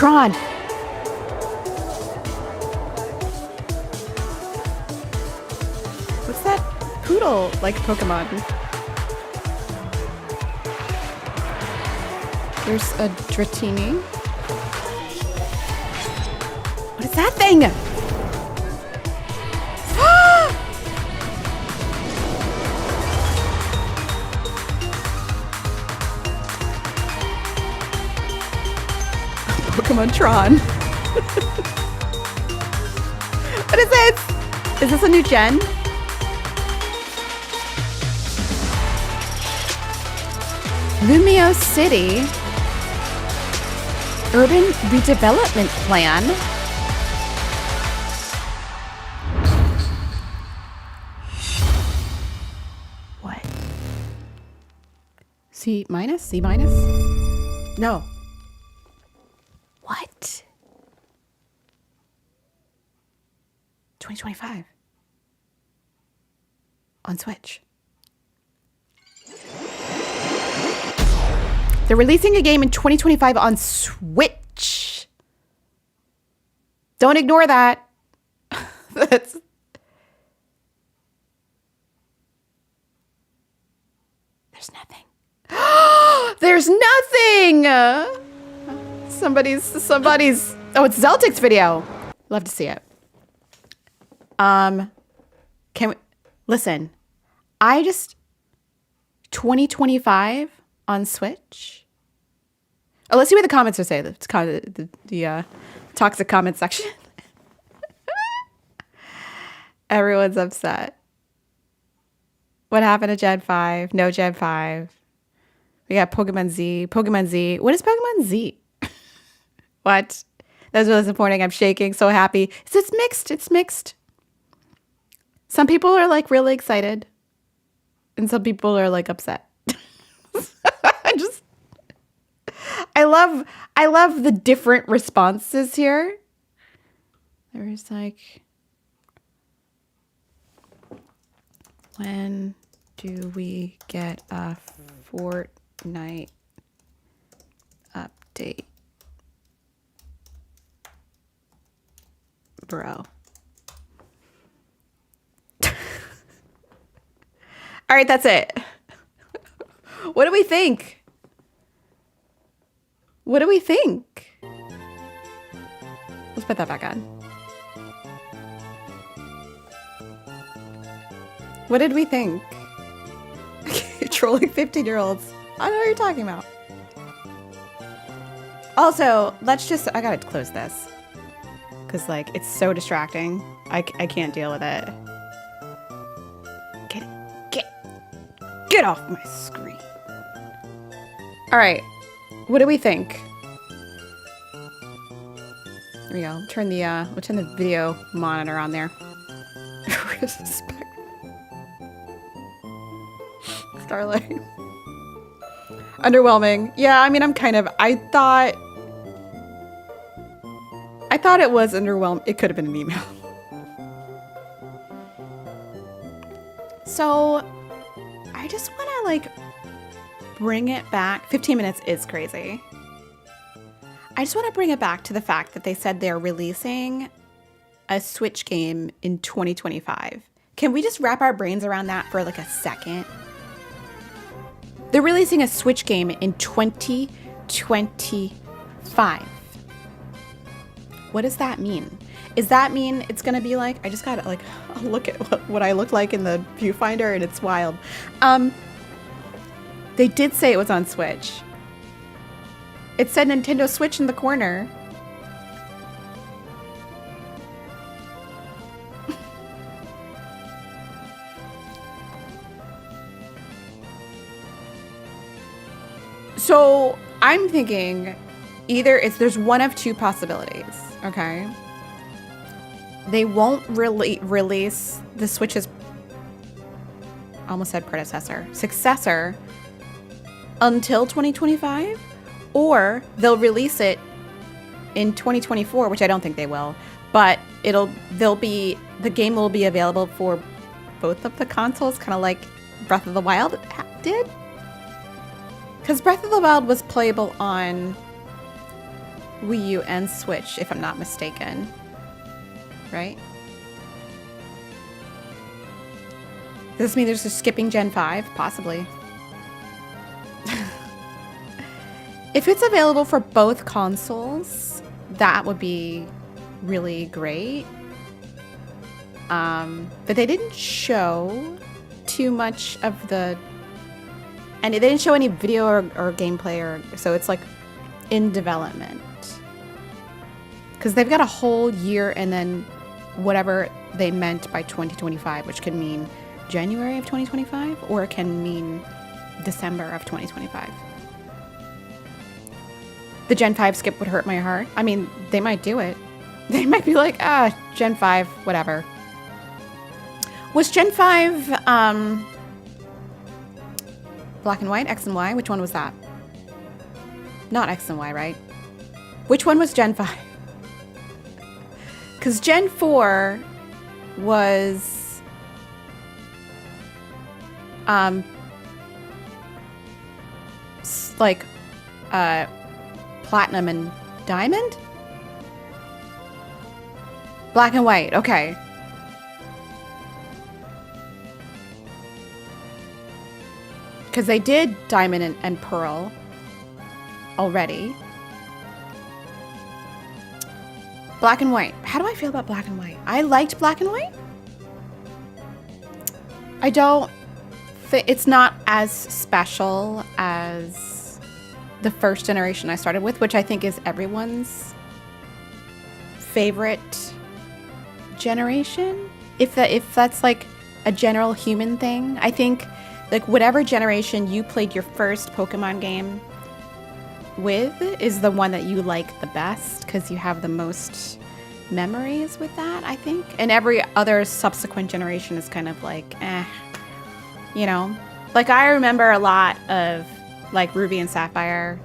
Tron. What's that poodle-like Pokemon? There's a Dratini. What is that thing? Pokemon Tron. What is this? Is this a new gen? Lumio City. Urban Redevelopment Plan. What? C minus? C minus? No. What? 2025. On Switch. They're releasing a game in 2025 on Switch. Don't ignore that. That's... There's nothing. There's nothing! Somebody's... Oh, it's Zeltic's video. Love to see it. Can we... Listen. 2025 on Switch? Oh, let's see what the comments are saying. It's kind of the toxic comment section. Everyone's upset. What happened to Gen 5? No Gen 5. We got Pokemon Z. Pokemon Z. What is Pokemon Z? What? That's really disappointing. I'm shaking. So happy. It's mixed. It's mixed. Some people are like really excited. And some people are like upset. I love the different responses here. There's like, when do we get a Fortnite update? Bro. All right, that's it. What do we think? What do we think? Let's put that back on. What did we think? Trolling 15-year-olds. I don't know what you're talking about. Also, I gotta close this. Because, like, it's so distracting. I can't deal with it. Get off my screen. All right. What do we think? There we go. We'll turn the video monitor on there. Starlight. Underwhelming. Yeah, I mean, I thought it was underwhelming. It could have been an email. So, I just want to, like, bring it back. 15 minutes is crazy. I just want to bring it back to the fact that they said they're releasing a Switch game in 2025. Can we just wrap our brains around that for like a second? They're releasing a Switch game in 2025. What does that mean? Does that mean it's going to be like, I just got to like look at what I look like in the viewfinder and it's wild. They did say it was on Switch. It said Nintendo Switch in the corner. So I'm thinking there's one of two possibilities, okay? They won't really release the Switch's, almost said predecessor, successor until 2025, or they'll release it in 2024, which I don't think they will, but the game will be available for both of the consoles, kind of like Breath of the Wild did. Because Breath of the Wild was playable on Wii U and Switch, if I'm not mistaken. Right? Does this mean there's just skipping Gen 5? Possibly. If it's available for both consoles, that would be really great. But they didn't show too much of the... And they didn't show any video or gameplay, so it's like in development. Because they've got a whole year and then whatever they meant by 2025, which could mean January of 2025, or it can mean December of 2025. The Gen 5 skip would hurt my heart. I mean, they might do it. They might be like, Gen 5, whatever. Was Gen 5 black and white, X and Y? Which one was that? Not X and Y, right? Which one was Gen 5? Because Gen 4 was... like... platinum and diamond? Black and white, okay. Because they did diamond and pearl already. Black and white. How do I feel about black and white? I liked black and white. I don't think it's not as special as the first generation I started with, which I think is everyone's favorite generation. If that's like a general human thing, I think like whatever generation you played your first Pokemon game with is the one that you like the best because you have the most memories with that, I think. And every other subsequent generation is kind of like, you know? Like I remember a lot of like Ruby and Sapphire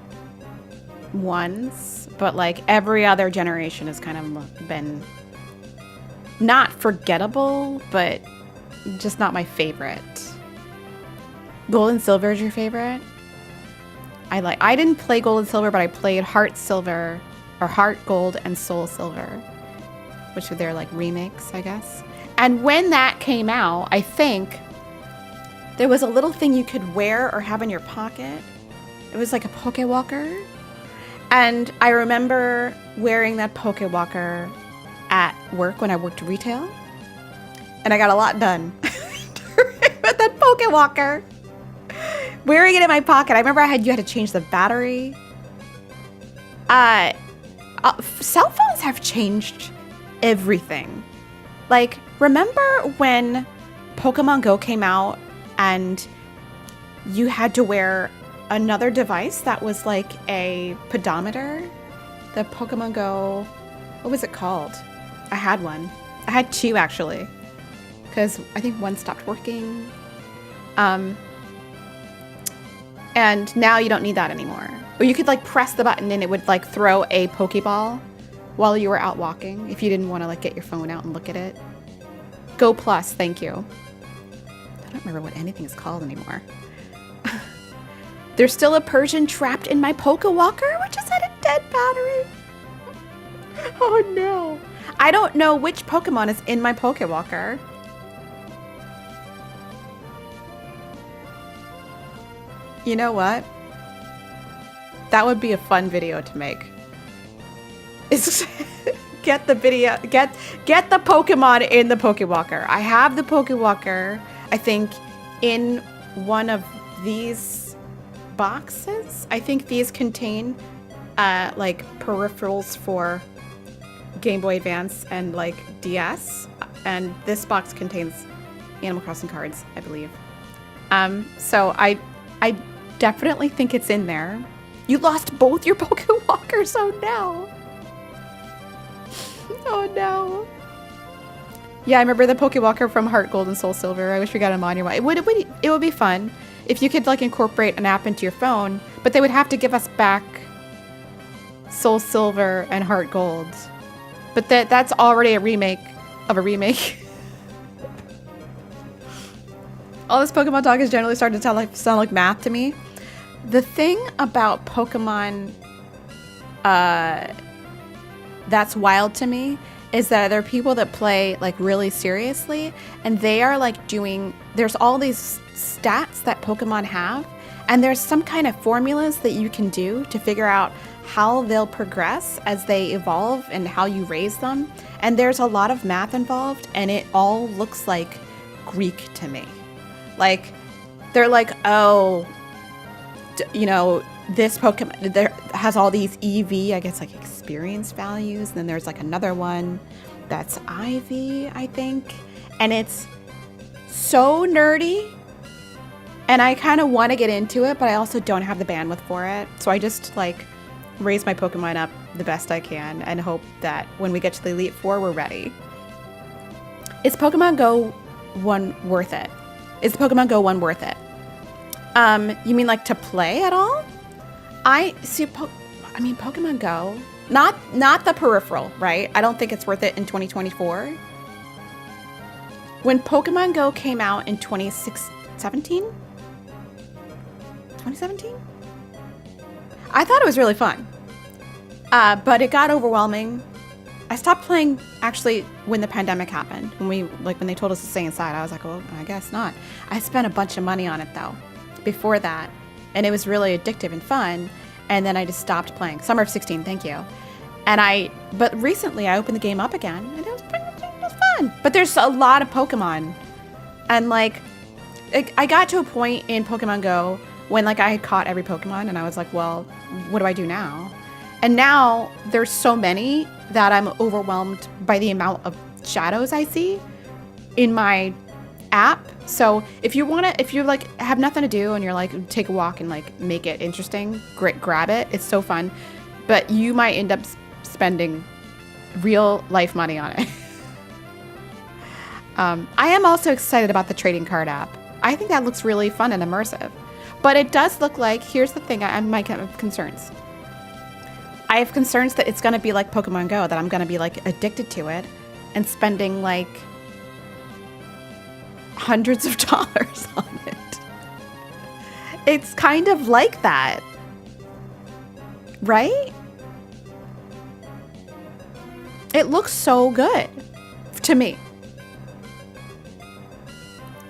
ones, but like every other generation has kind of been not forgettable, but just not my favorite. Gold and Silver is your favorite? I didn't play Gold and Silver, but I played Heart Silver or Heart Gold and Soul Silver, which were their like remakes, I guess. And when that came out, I think there was a little thing you could wear or have in your pocket. It was like a Pokewalker. And I remember wearing that Pokewalker at work when I worked retail. And I got a lot done with that Pokewalker. Wearing it in my pocket. I remember you had to change the battery. Cell phones have changed everything. Like, remember when Pokemon Go came out and you had to wear another device that was like a pedometer? The Pokemon Go, what was it called? I had one. I had two actually, because I think one stopped working. And now you don't need that anymore. Or you could like press the button and it would like throw a Pokeball while you were out walking if you didn't want to like get your phone out and look at it. Go Plus, thank you. I don't remember what anything is called anymore. There's still a Persian trapped in my Pokewalker, which just had a dead battery. Oh no. I don't know which Pokemon is in my Pokewalker. You know what? That would be a fun video to make. Is get the video, get the Pokemon in the Pokewalker. I have the Pokewalker, I think, in one of these boxes. I think these contain like peripherals for Game Boy Advance and like DS. And this box contains Animal Crossing cards, I believe. So I definitely think it's in there. You lost both your Pokewalkers, oh no. Oh no. Yeah, I remember the Pokewalker from Heart Gold and Soul Silver. I wish we got him on your mind. It would be fun if you could like incorporate an app into your phone, but they would have to give us back Soul Silver and Heart Gold. But that's already a remake of a remake. All this Pokemon talk is generally starting to sound like math to me. The thing about Pokemon that's wild to me is that there are people that play like really seriously, and they are like there's all these stats that Pokemon have, and there's some kind of formulas that you can do to figure out how they'll progress as they evolve and how you raise them. And there's a lot of math involved, and it all looks like Greek to me. Like, they're like, oh, this Pokemon there has all these EV, I guess, like experience values. And then there's like another one that's IV, I think. And it's so nerdy. And I kind of want to get into it, but I also don't have the bandwidth for it. So I just like raise my Pokemon up the best I can and hope that when we get to the Elite Four, we're ready. Is Pokemon Go 1 worth it? Is Pokemon Go 1 worth it? You mean like to play at all? I see. Pokemon Go, not the peripheral, right? I don't think it's worth it in 2024. When Pokemon Go came out in 2017, I thought it was really fun, but it got overwhelming. I stopped playing actually when the pandemic happened. When they told us to stay inside, I was like, well, I guess not. I spent a bunch of money on it though, before that. And it was really addictive and fun. And then I just stopped playing. Summer of 16, thank you. But recently I opened the game up again, and it was fun. But there's a lot of Pokemon. And like, I got to a point in Pokemon Go when like I had caught every Pokemon, and I was like, well, what do I do now? And now there's so many that I'm overwhelmed by the amount of shadows I see in my app. So if you like have nothing to do and you're like take a walk and like make it interesting, great, grab it. It's so fun, but you might end up spending real life money on it. I am also excited about the trading card app. I think that looks really fun and immersive, but it does look like, here's the thing, I might have concerns. I have concerns that it's going to be like Pokemon Go, that I'm going to be like addicted to it and spending like hundreds of dollars on it. It's kind of like that, right? It looks so good to me.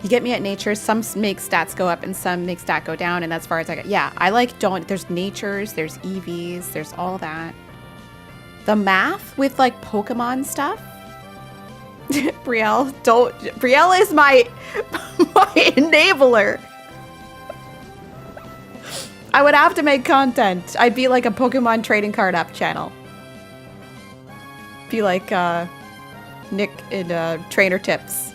You get me at nature. Some make stats go up and some make stat go down, and that's as far as I get. Yeah, I like there's natures, there's EVs, there's all that. The math with like Pokemon stuff. Brielle is my enabler. I would have to make content. I'd be like a Pokemon trading card app channel. Be like Nick in Trainer Tips.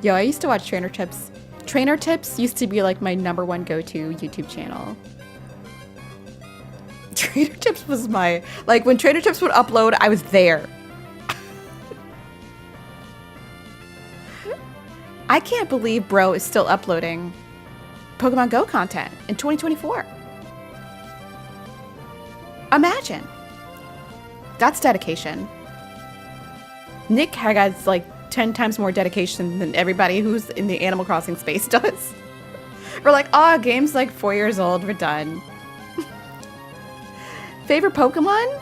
Yo, I used to watch Trainer Tips. Trainer Tips used to be like my #1 go-to YouTube channel. Trainer Tips was like when Trainer Tips would upload, I was there. I can't believe bro is still uploading Pokemon Go content in 2024. Imagine. That's dedication. Nick has like 10 times more dedication than everybody who's in the Animal Crossing space does. We're like, oh, game's like 4 years old, we're done. Favorite Pokemon?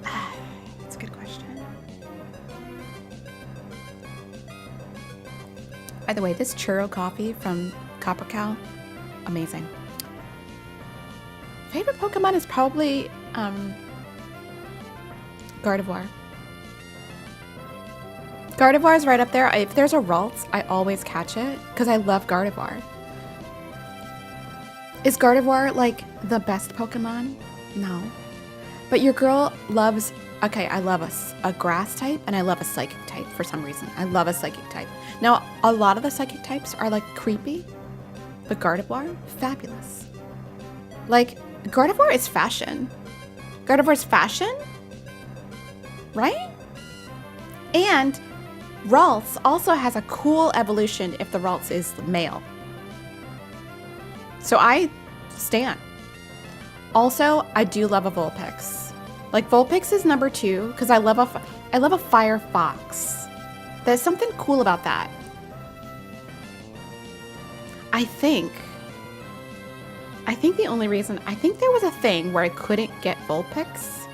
That's a good question. By the way, this churro coffee from Copper Cow, amazing. Favorite Pokemon is probably Gardevoir. Gardevoir is right up there. If there's a Ralts, I always catch it because I love Gardevoir. Is Gardevoir like the best Pokemon? No. But your girl loves, okay, I love a grass type and I love a psychic type for some reason. I love a psychic type. Now, a lot of the psychic types are like creepy, but Gardevoir, fabulous. Like, Gardevoir is fashion. Gardevoir's fashion, right? And Ralts also has a cool evolution if the Ralts is male. So I stand. Also, I do love a Vulpix. Like Vulpix is #2 because I love a fire fox. There's something cool about that. I think I think the only reason, I think there was a thing where I couldn't get Vulpix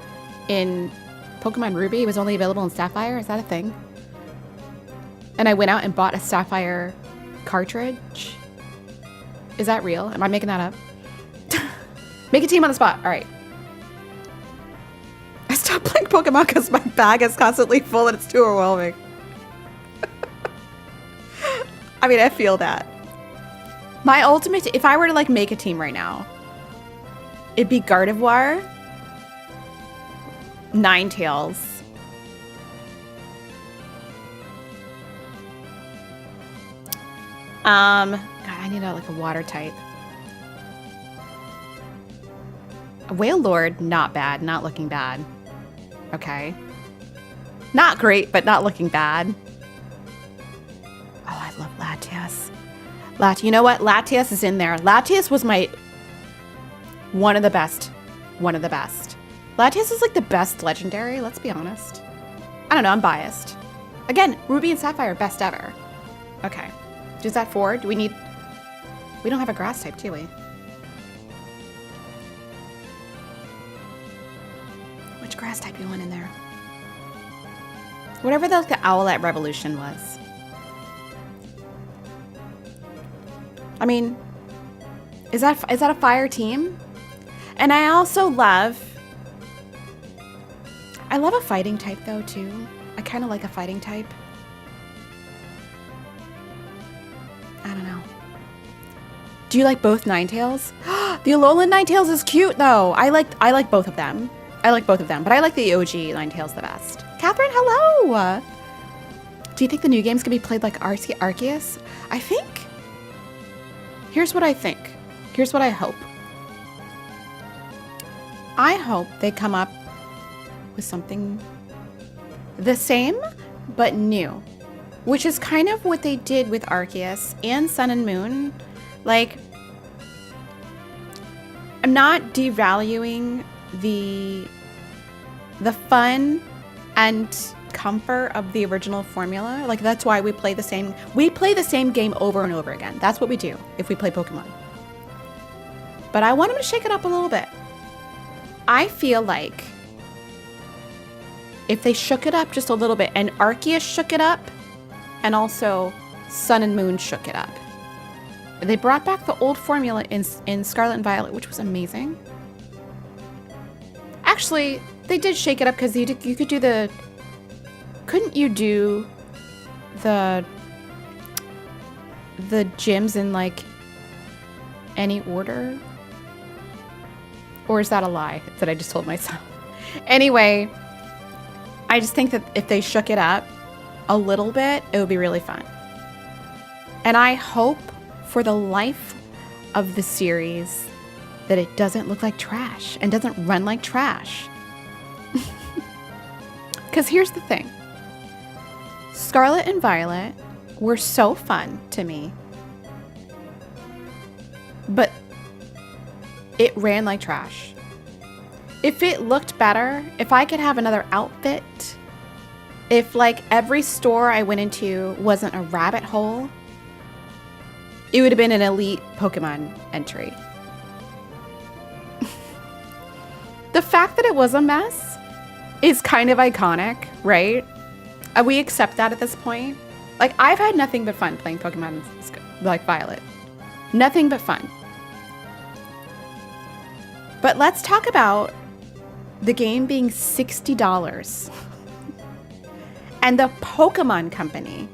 in Pokemon Ruby. It was only available in Sapphire. Is that a thing? And I went out and bought a Sapphire cartridge. Is that real? Am I making that up? Make a team on the spot. All right. I stopped playing Pokemon because my bag is constantly full and it's too overwhelming. I mean, I feel that. My ultimate, if I were to like make a team right now, it'd be Gardevoir, Ninetales, God, I need like a water type. A Wailord, not bad, not looking bad. Okay. Not great, but not looking bad. Oh, I love Latias. You know what? Latias is in there. Latias was one of the best. Latias is like the best legendary, let's be honest. I don't know, I'm biased. Again, Ruby and Sapphire, best ever. Okay. Is that 4? We don't have a grass type, do we? Which grass type you want in there? Whatever the Owlette Revolution was. I mean, is that a fire team? And I also love a fighting type though too. I kind of like a fighting type. I don't know. Do you like both Ninetales? The Alolan Ninetales is cute though. I like both of them. But I like the OG Ninetales the best. Catherine, hello. Do you think the new games can be played like Arceus? I think. Here's what I think. Here's what I hope. I hope they come up with something the same, but new. Which is kind of what they did with Arceus and Sun and Moon. Like, I'm not devaluing the fun and comfort of the original formula. Like, that's why we play the same game over and over again. That's what we do if we play Pokemon. But I want them to shake it up a little bit. I feel like if they shook it up just a little bit, and Arceus shook it up, and also Sun and Moon shook it up. They brought back the old formula in Scarlet and Violet, which was amazing. Actually, they did shake it up because you could do the... Couldn't you do the gyms in like any order? Or is that a lie that I just told myself? Anyway, I just think that if they shook it up a little bit, it would be really fun. And I hope for the life of the series that it doesn't look like trash and doesn't run like trash. Because here's the thing. Scarlet and Violet were so fun to me. But it ran like trash. If it looked better, if I could have another outfit, if like every store I went into wasn't a rabbit hole, it would have been an elite Pokemon entry. The fact that it was a mess is kind of iconic, right? We accept that at this point. Like, I've had nothing but fun playing Pokemon like Violet. Nothing but fun. But let's talk about the game being $60 and the Pokemon Company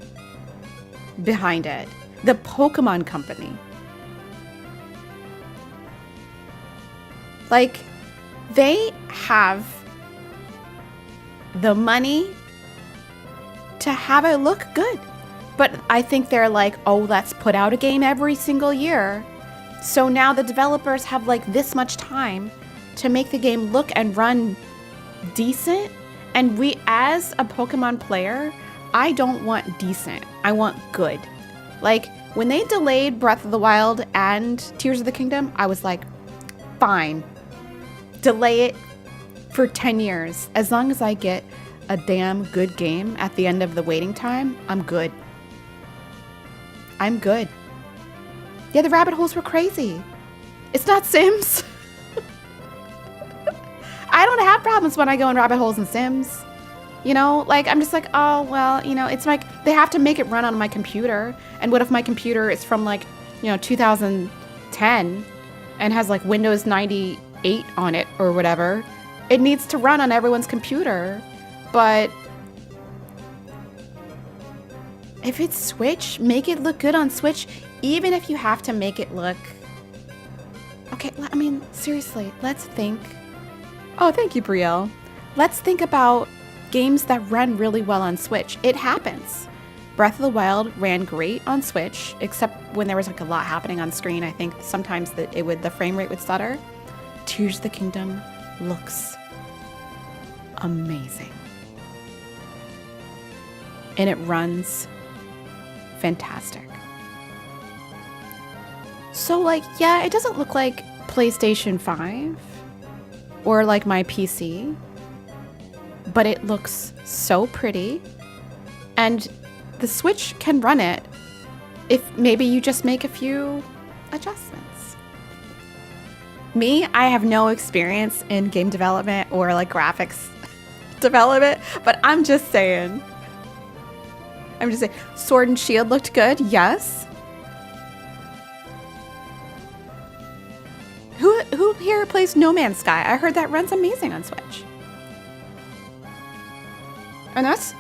behind it. The Pokemon Company. Like, they have the money to have it look good. But I think they're like, oh, let's put out a game every single year. So now the developers have like this much time to make the game look and run decent. And we, as a Pokemon player, I don't want decent. I want good. Like, when they delayed Breath of the Wild and Tears of the Kingdom, I was like, fine. Delay it for 10 years. As long as I get a damn good game at the end of the waiting time, I'm good. I'm good. Yeah, the rabbit holes were crazy. It's not Sims. I don't have problems when I go in rabbit holes in Sims. You know, like, I'm just like, oh, well, you know, it's like they have to make it run on my computer. And what if my computer is from like, you know, 2010 and has like Windows 98 on it or whatever? It needs to run on everyone's computer. But if it's Switch, make it look good on Switch, even if you have to make it look... Okay, I mean, seriously, let's think. Oh, thank you, Brielle. Let's think about games that run really well on Switch. It happens. Breath of the Wild ran great on Switch, except when there was like a lot happening on screen. I think sometimes the frame rate would stutter. Tears of the Kingdom looks amazing. And it runs fantastic. So like, yeah, it doesn't look like PlayStation 5 or like my PC, but it looks so pretty. And the Switch can run it if maybe you just make a few adjustments. Me, I have no experience in game development or like graphics development, but I'm just saying. Sword and Shield looked good, yes. Who here plays No Man's Sky? I heard that runs amazing on Switch. And that's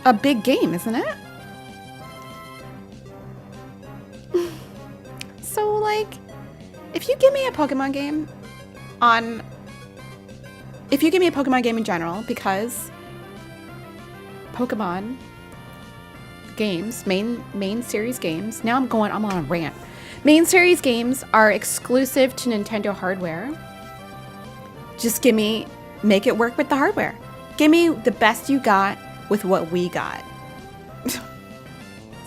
a big game, isn't it? So, like, if you give me a Pokemon game in general, because Pokemon games, main series games, now I'm on a rant. Main series games are exclusive to Nintendo hardware. Just make it work with the hardware. Give me the best you got with what we got.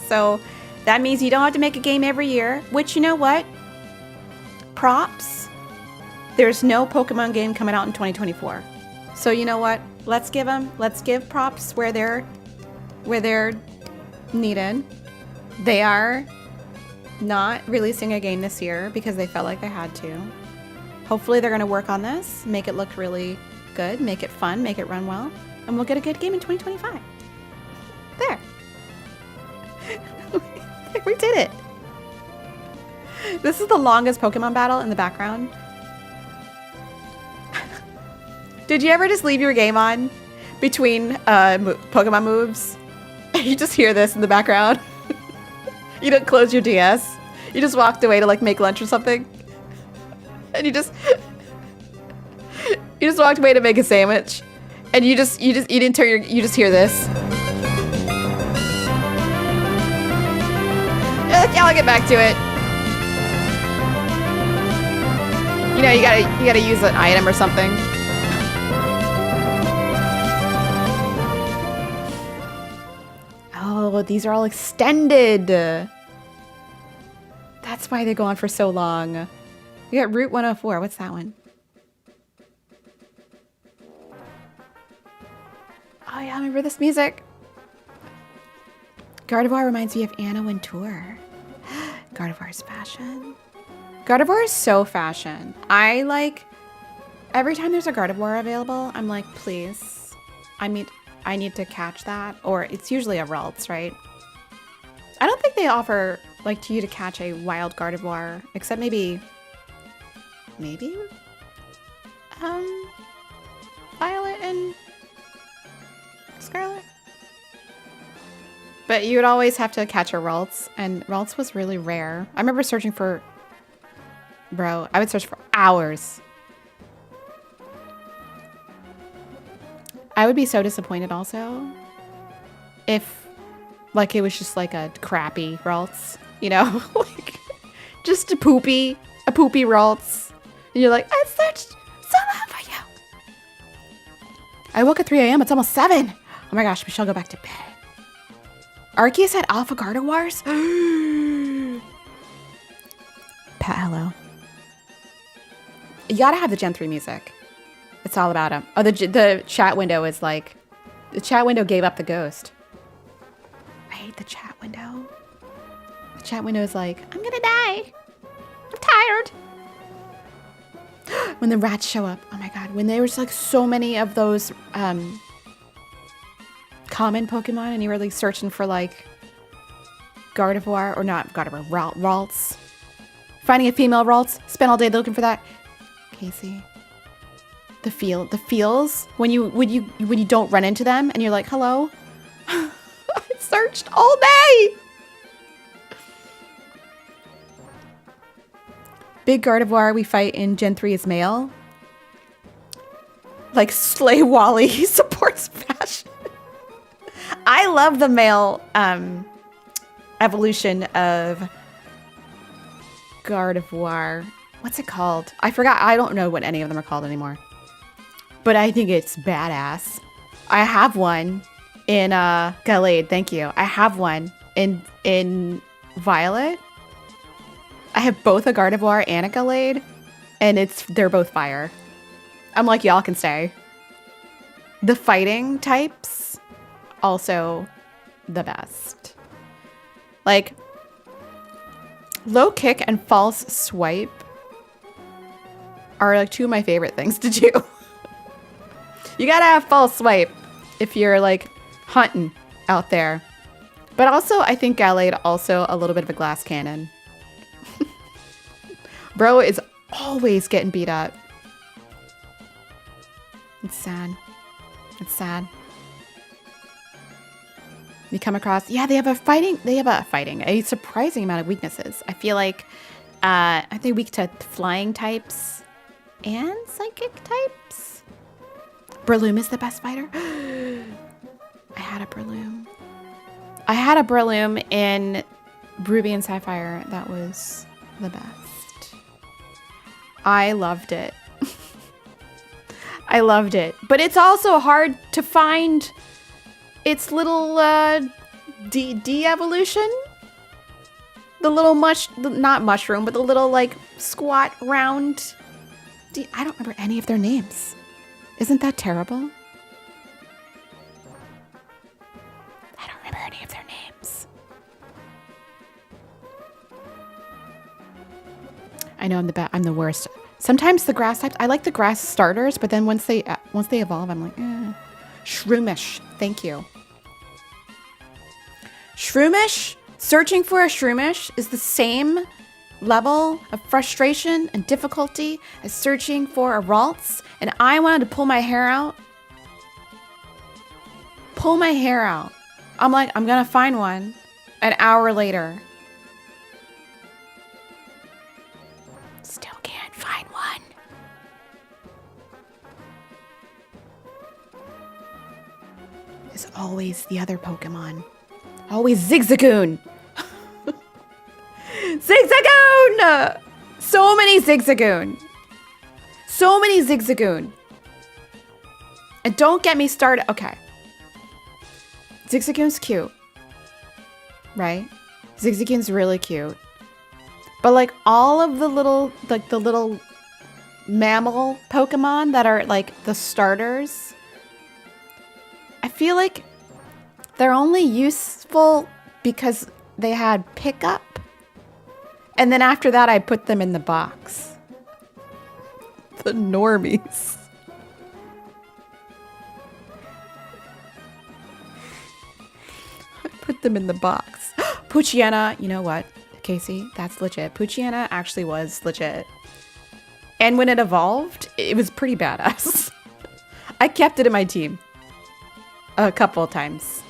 So that means you don't have to make a game every year, which, you know what? Props. There's no Pokemon game coming out in 2024. So you know what? Let's give props where they're needed. They are not releasing a game this year because they felt like they had to. Hopefully they're going to work on this, make it look really good, make it fun, make it run well, and we'll get a good game in 2025. There. We did it. This is the longest Pokemon battle in the background. Did you ever just leave your game on between Pokemon moves? You just hear this in the background. You don't close your DS. You just walked away to like make lunch or something. And you just walked away to make a sandwich. And you just hear this. Yeah, I'll get back to it. You know, you gotta use an item or something. Oh, these are all extended. That's why they go on for so long. We got Route 104. What's that one? Oh yeah, I remember this music. Gardevoir reminds me of Anna Wintour. Gardevoir's fashion. Gardevoir is so fashion. I like, every time there's a Gardevoir available, I'm like, please, I need to catch that. Or it's usually a Ralts, right? I don't think they offer like to you to catch a wild Gardevoir, except maybe Violet and Scarlet. But you would always have to catch a Ralts, and Ralts was really rare. I remember searching for, bro, I would search for hours. I would be so disappointed also if like it was just like a crappy Ralts, you know, like just a poopy Ralts. And you're like, I searched so long for you. I woke at 3 a.m. It's almost 7. Oh my gosh, we shall go back to bed. Arceus had Alpha Gardevoirs? Pat, hello. You gotta have the Gen 3 music. It's all about him. Oh, the chat window is like... The chat window gave up the ghost. I hate the chat window. The chat window is like, I'm gonna die. I'm tired. When the rats show up. Oh my god. When there was like so many of those common Pokemon and you were like searching for like Gardevoir, or not Gardevoir, Ralts. Finding a female Ralts. Spent all day looking for that. Casey. The feels when you don't run into them and you're like, hello. I searched all day. Big Gardevoir we fight in Gen 3 is male. Like Slay Wally, he supports fashion. I love the male evolution of Gardevoir. What's it called? I forgot. I don't know what any of them are called anymore. But I think it's badass. I have one in Gallade. Thank you. I have one in Violet. I have both a Gardevoir and a Gallade, and they're both fire. I'm like, y'all can stay. The fighting types, also the best. Like, low kick and false swipe are like two of my favorite things to do. You gotta have false swipe if you're like hunting out there. But also, I think Gallade also a little bit of a glass cannon. Bro is always getting beat up. It's sad. It's sad. You come across, yeah, they have a surprising amount of weaknesses. I feel like I think weak to flying types and psychic types. Breloom is the best fighter. I had a Breloom. I had a Breloom in Ruby and Sapphire. That was the best. I loved it. I loved it. But it's also hard to find its little de-evolution. The little not mushroom, but the little like squat round. I don't remember any of their names. Isn't that terrible? I don't remember any of their names. I know I'm the worst. Sometimes the grass types, I like the grass starters, but then once they evolve, I'm like, eh. Shroomish, thank you. Shroomish, searching for a Shroomish is the same level of frustration and difficulty as searching for a Ralts, and I wanted to pull my hair out. Pull my hair out. I'm like, I'm gonna find one. An hour later. Still can't find one. There's always the other Pokemon. Always Zigzagoon. Zigzagoon! So many Zigzagoon. So many Zigzagoon. And don't get me started. Okay. Zigzagoon's cute. Right? Zigzagoon's really cute. But like all of the little mammal Pokemon that are like the starters, I feel like they're only useful because they had pickup. And then after that, I put them in the box. The normies. I put them in the box. Poochyena, you know what, Casey? That's legit. Poochyena actually was legit. And when it evolved, it was pretty badass. I kept it in my team a couple of times.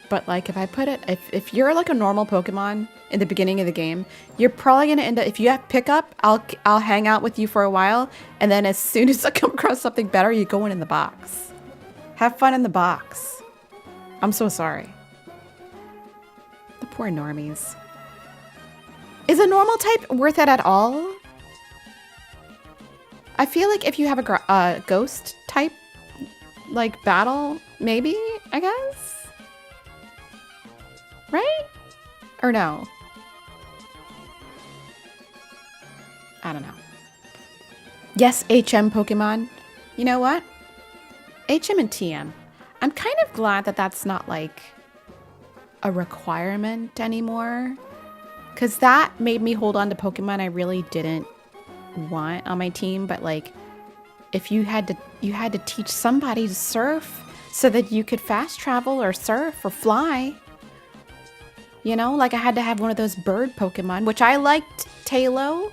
But like if I put it, if you're like a normal Pokemon in the beginning of the game, you're probably gonna end up, if you have pickup, I'll hang out with you for a while, and then as soon as I come across something better, you go in the box. Have fun in the box. I'm so sorry. The poor normies. Is a normal type worth it at all? I feel like if you have a ghost type, like battle, maybe, I guess? Right? Or no? I don't know. Yes, HM Pokemon. You know what? HM and TM. I'm kind of glad that that's not like a requirement anymore. Because that made me hold on to Pokemon I really didn't want on my team. But like, if you had to teach somebody to surf so that you could fast travel or surf or fly. You know, like I had to have one of those bird Pokemon, which I liked Tailo.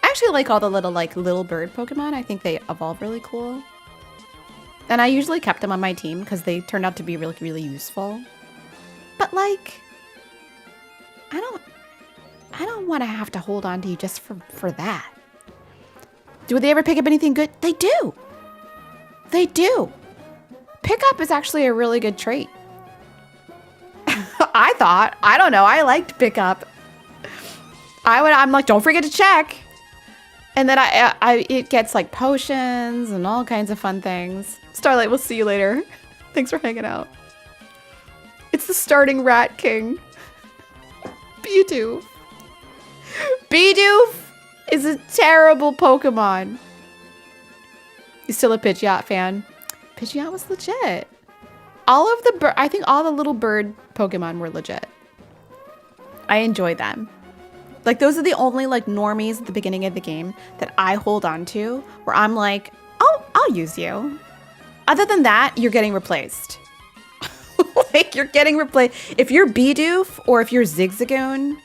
I actually like all the little bird Pokemon. I think they evolve really cool. And I usually kept them on my team because they turned out to be really, really useful. But like, I don't want to have to hold on to you just for that. Do they ever pick up anything good? They do. They do. Pickup is actually a really good trait. I don't know. I liked pickup. I'm like, don't forget to check. And then it gets like potions and all kinds of fun things. Starlight, we'll see you later. Thanks for hanging out. It's the starting Rat King. Bidoof. Bidoof is a terrible Pokemon. You still a Pidgeot fan? Pidgeot was legit. I think all the little bird Pokemon were legit. I enjoy them. Like, those are the only, like, normies at the beginning of the game that I hold on to, where I'm like, oh, I'll use you. Other than that, you're getting replaced. Like, you're getting replaced. If you're Bidoof, or if you're Zigzagoon,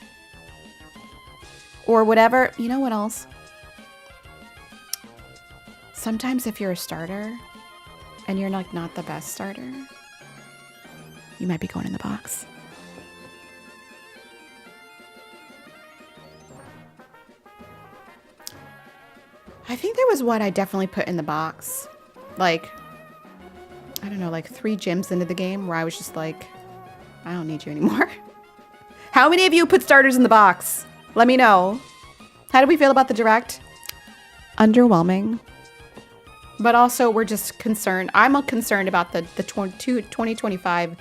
or whatever, you know what else? Sometimes if you're a starter, and you're, like, not the best starter, you might be going in the box. I think there was one I definitely put in the box. Like, I don't know, like 3 gyms into the game where I was just like, I don't need you anymore. How many of you put starters in the box? Let me know. How do we feel about the direct? Underwhelming. But also, we're just concerned. I'm concerned about the 2025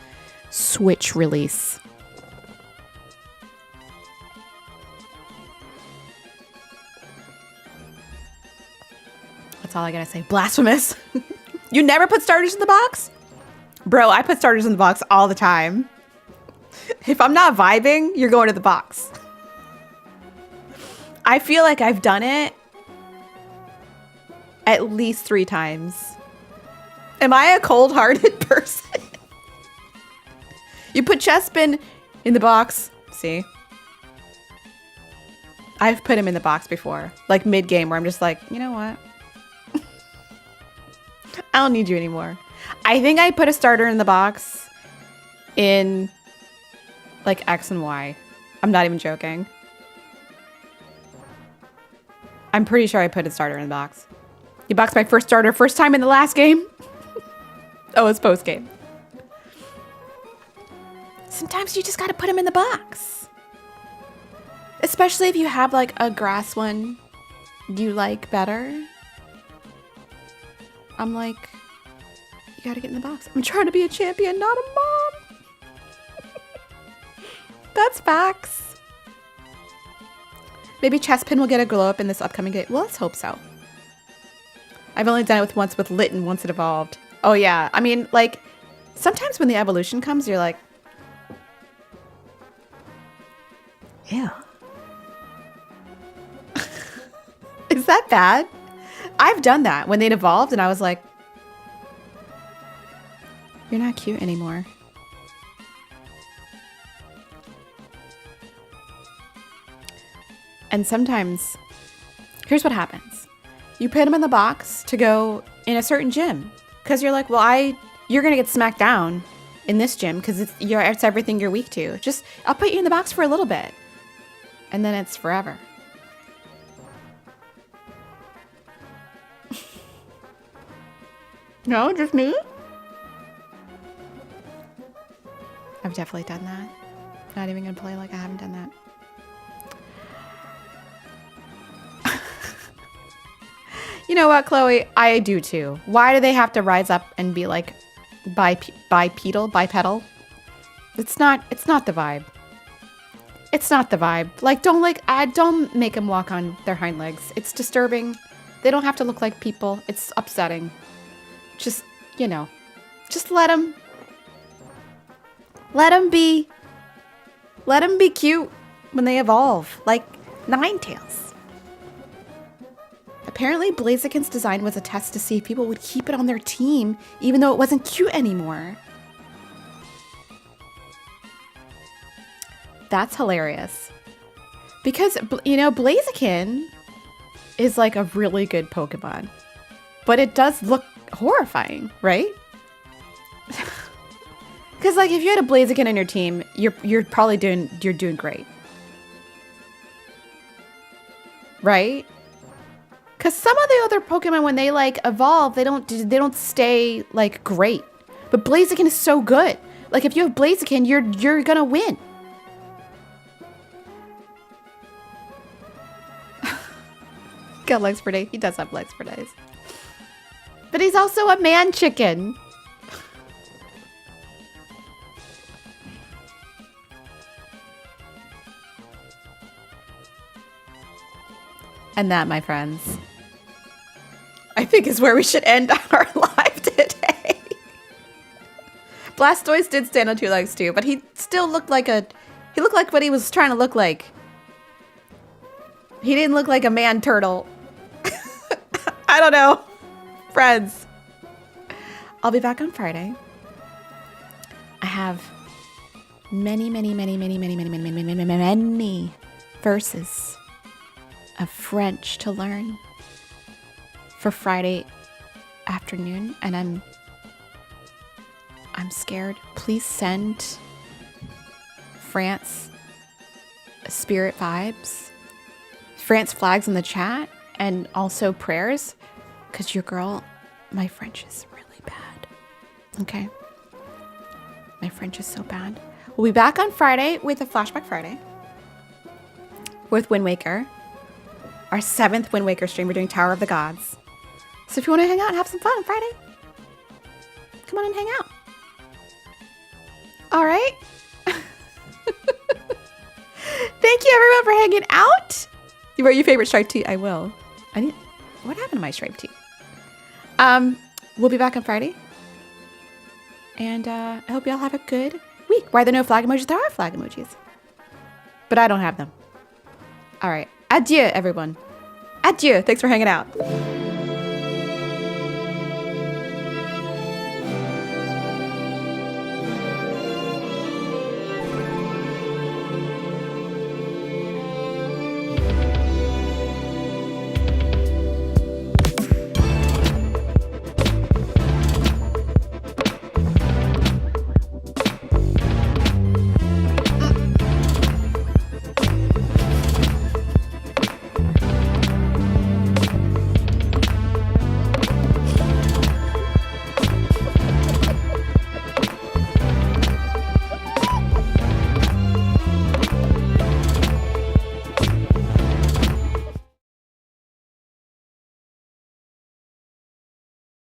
Switch release. That's all I gotta say. Blasphemous. You never put starters in the box? Bro, I put starters in the box all the time. If I'm not vibing, you're going to the box. I feel like I've done it at least 3 times. Am I a cold-hearted person? You put Chespin in the box. See? I've put him in the box before. Like mid-game where I'm just like, you know what? I don't need you anymore. I think I put a starter in the box in like X and Y. I'm not even joking. I'm pretty sure I put a starter in the box. You boxed my first starter first time in the last game? Oh, it's post game. Sometimes you just gotta put him in the box. Especially if you have like a grass one you like better. I'm like, you gotta get in the box. I'm trying to be a champion, not a mom. That's facts. Maybe Chespin will get a glow up in this upcoming game. Well, let's hope so. I've only done it once with Litten once it evolved. Oh yeah, I mean, like, sometimes when the evolution comes, you're like, ew. Is that bad? I've done that when they'd evolved and I was like, you're not cute anymore. And sometimes, here's what happens. You put them in the box to go in a certain gym. Because you're like, well, you're going to get smacked down in this gym because it's everything you're weak to. Just, I'll put you in the box for a little bit. And then it's forever. No, just me? I've definitely done that. Not even gonna play like I haven't done that. You know what, Chloe? I do too. Why do they have to rise up and be like bipedal? It's not the vibe. It's not the vibe. Like, don't make them walk on their hind legs. It's disturbing. They don't have to look like people. It's upsetting. Just, you know, just let them be. Let them be cute when they evolve, like Ninetales. Apparently, Blaziken's design was a test to see if people would keep it on their team, even though it wasn't cute anymore. That's hilarious. Because, you know, Blaziken is like a really good Pokemon. But it does look horrifying, right? Because, like, if you had a Blaziken on your team, you're probably doing great. Right? Because some of the other Pokemon, when they like evolve, they don't stay like great. But Blaziken is so good. Like if you have Blaziken, you're gonna win. Got legs for days. He does have legs for days. But he's also a man chicken. And that, my friends, I think is where we should end our live today. Blastoise did stand on 2 legs too, but he still looked like he looked like what he was trying to look like. He didn't look like a man turtle. I don't know. Friends, I'll be back on Friday. I have many verses of French to learn for Friday afternoon, and I'm scared. Please send France spirit vibes, France flags in the chat, and also prayers, because your girl, my French is really bad. Okay? My French is so bad. We'll be back on Friday with a Flashback Friday with Wind Waker. Our 7th Wind Waker stream. We're doing Tower of the Gods. So if you want to hang out and have some fun on Friday, come on and hang out. All right. Thank you everyone for hanging out. You wear your favorite striped tee. I will. What happened to my striped tee? We'll be back on Friday. And I hope y'all have a good week. Why are there no flag emojis? There are flag emojis. But I don't have them. All right. Adieu, everyone. Adieu. Thanks for hanging out.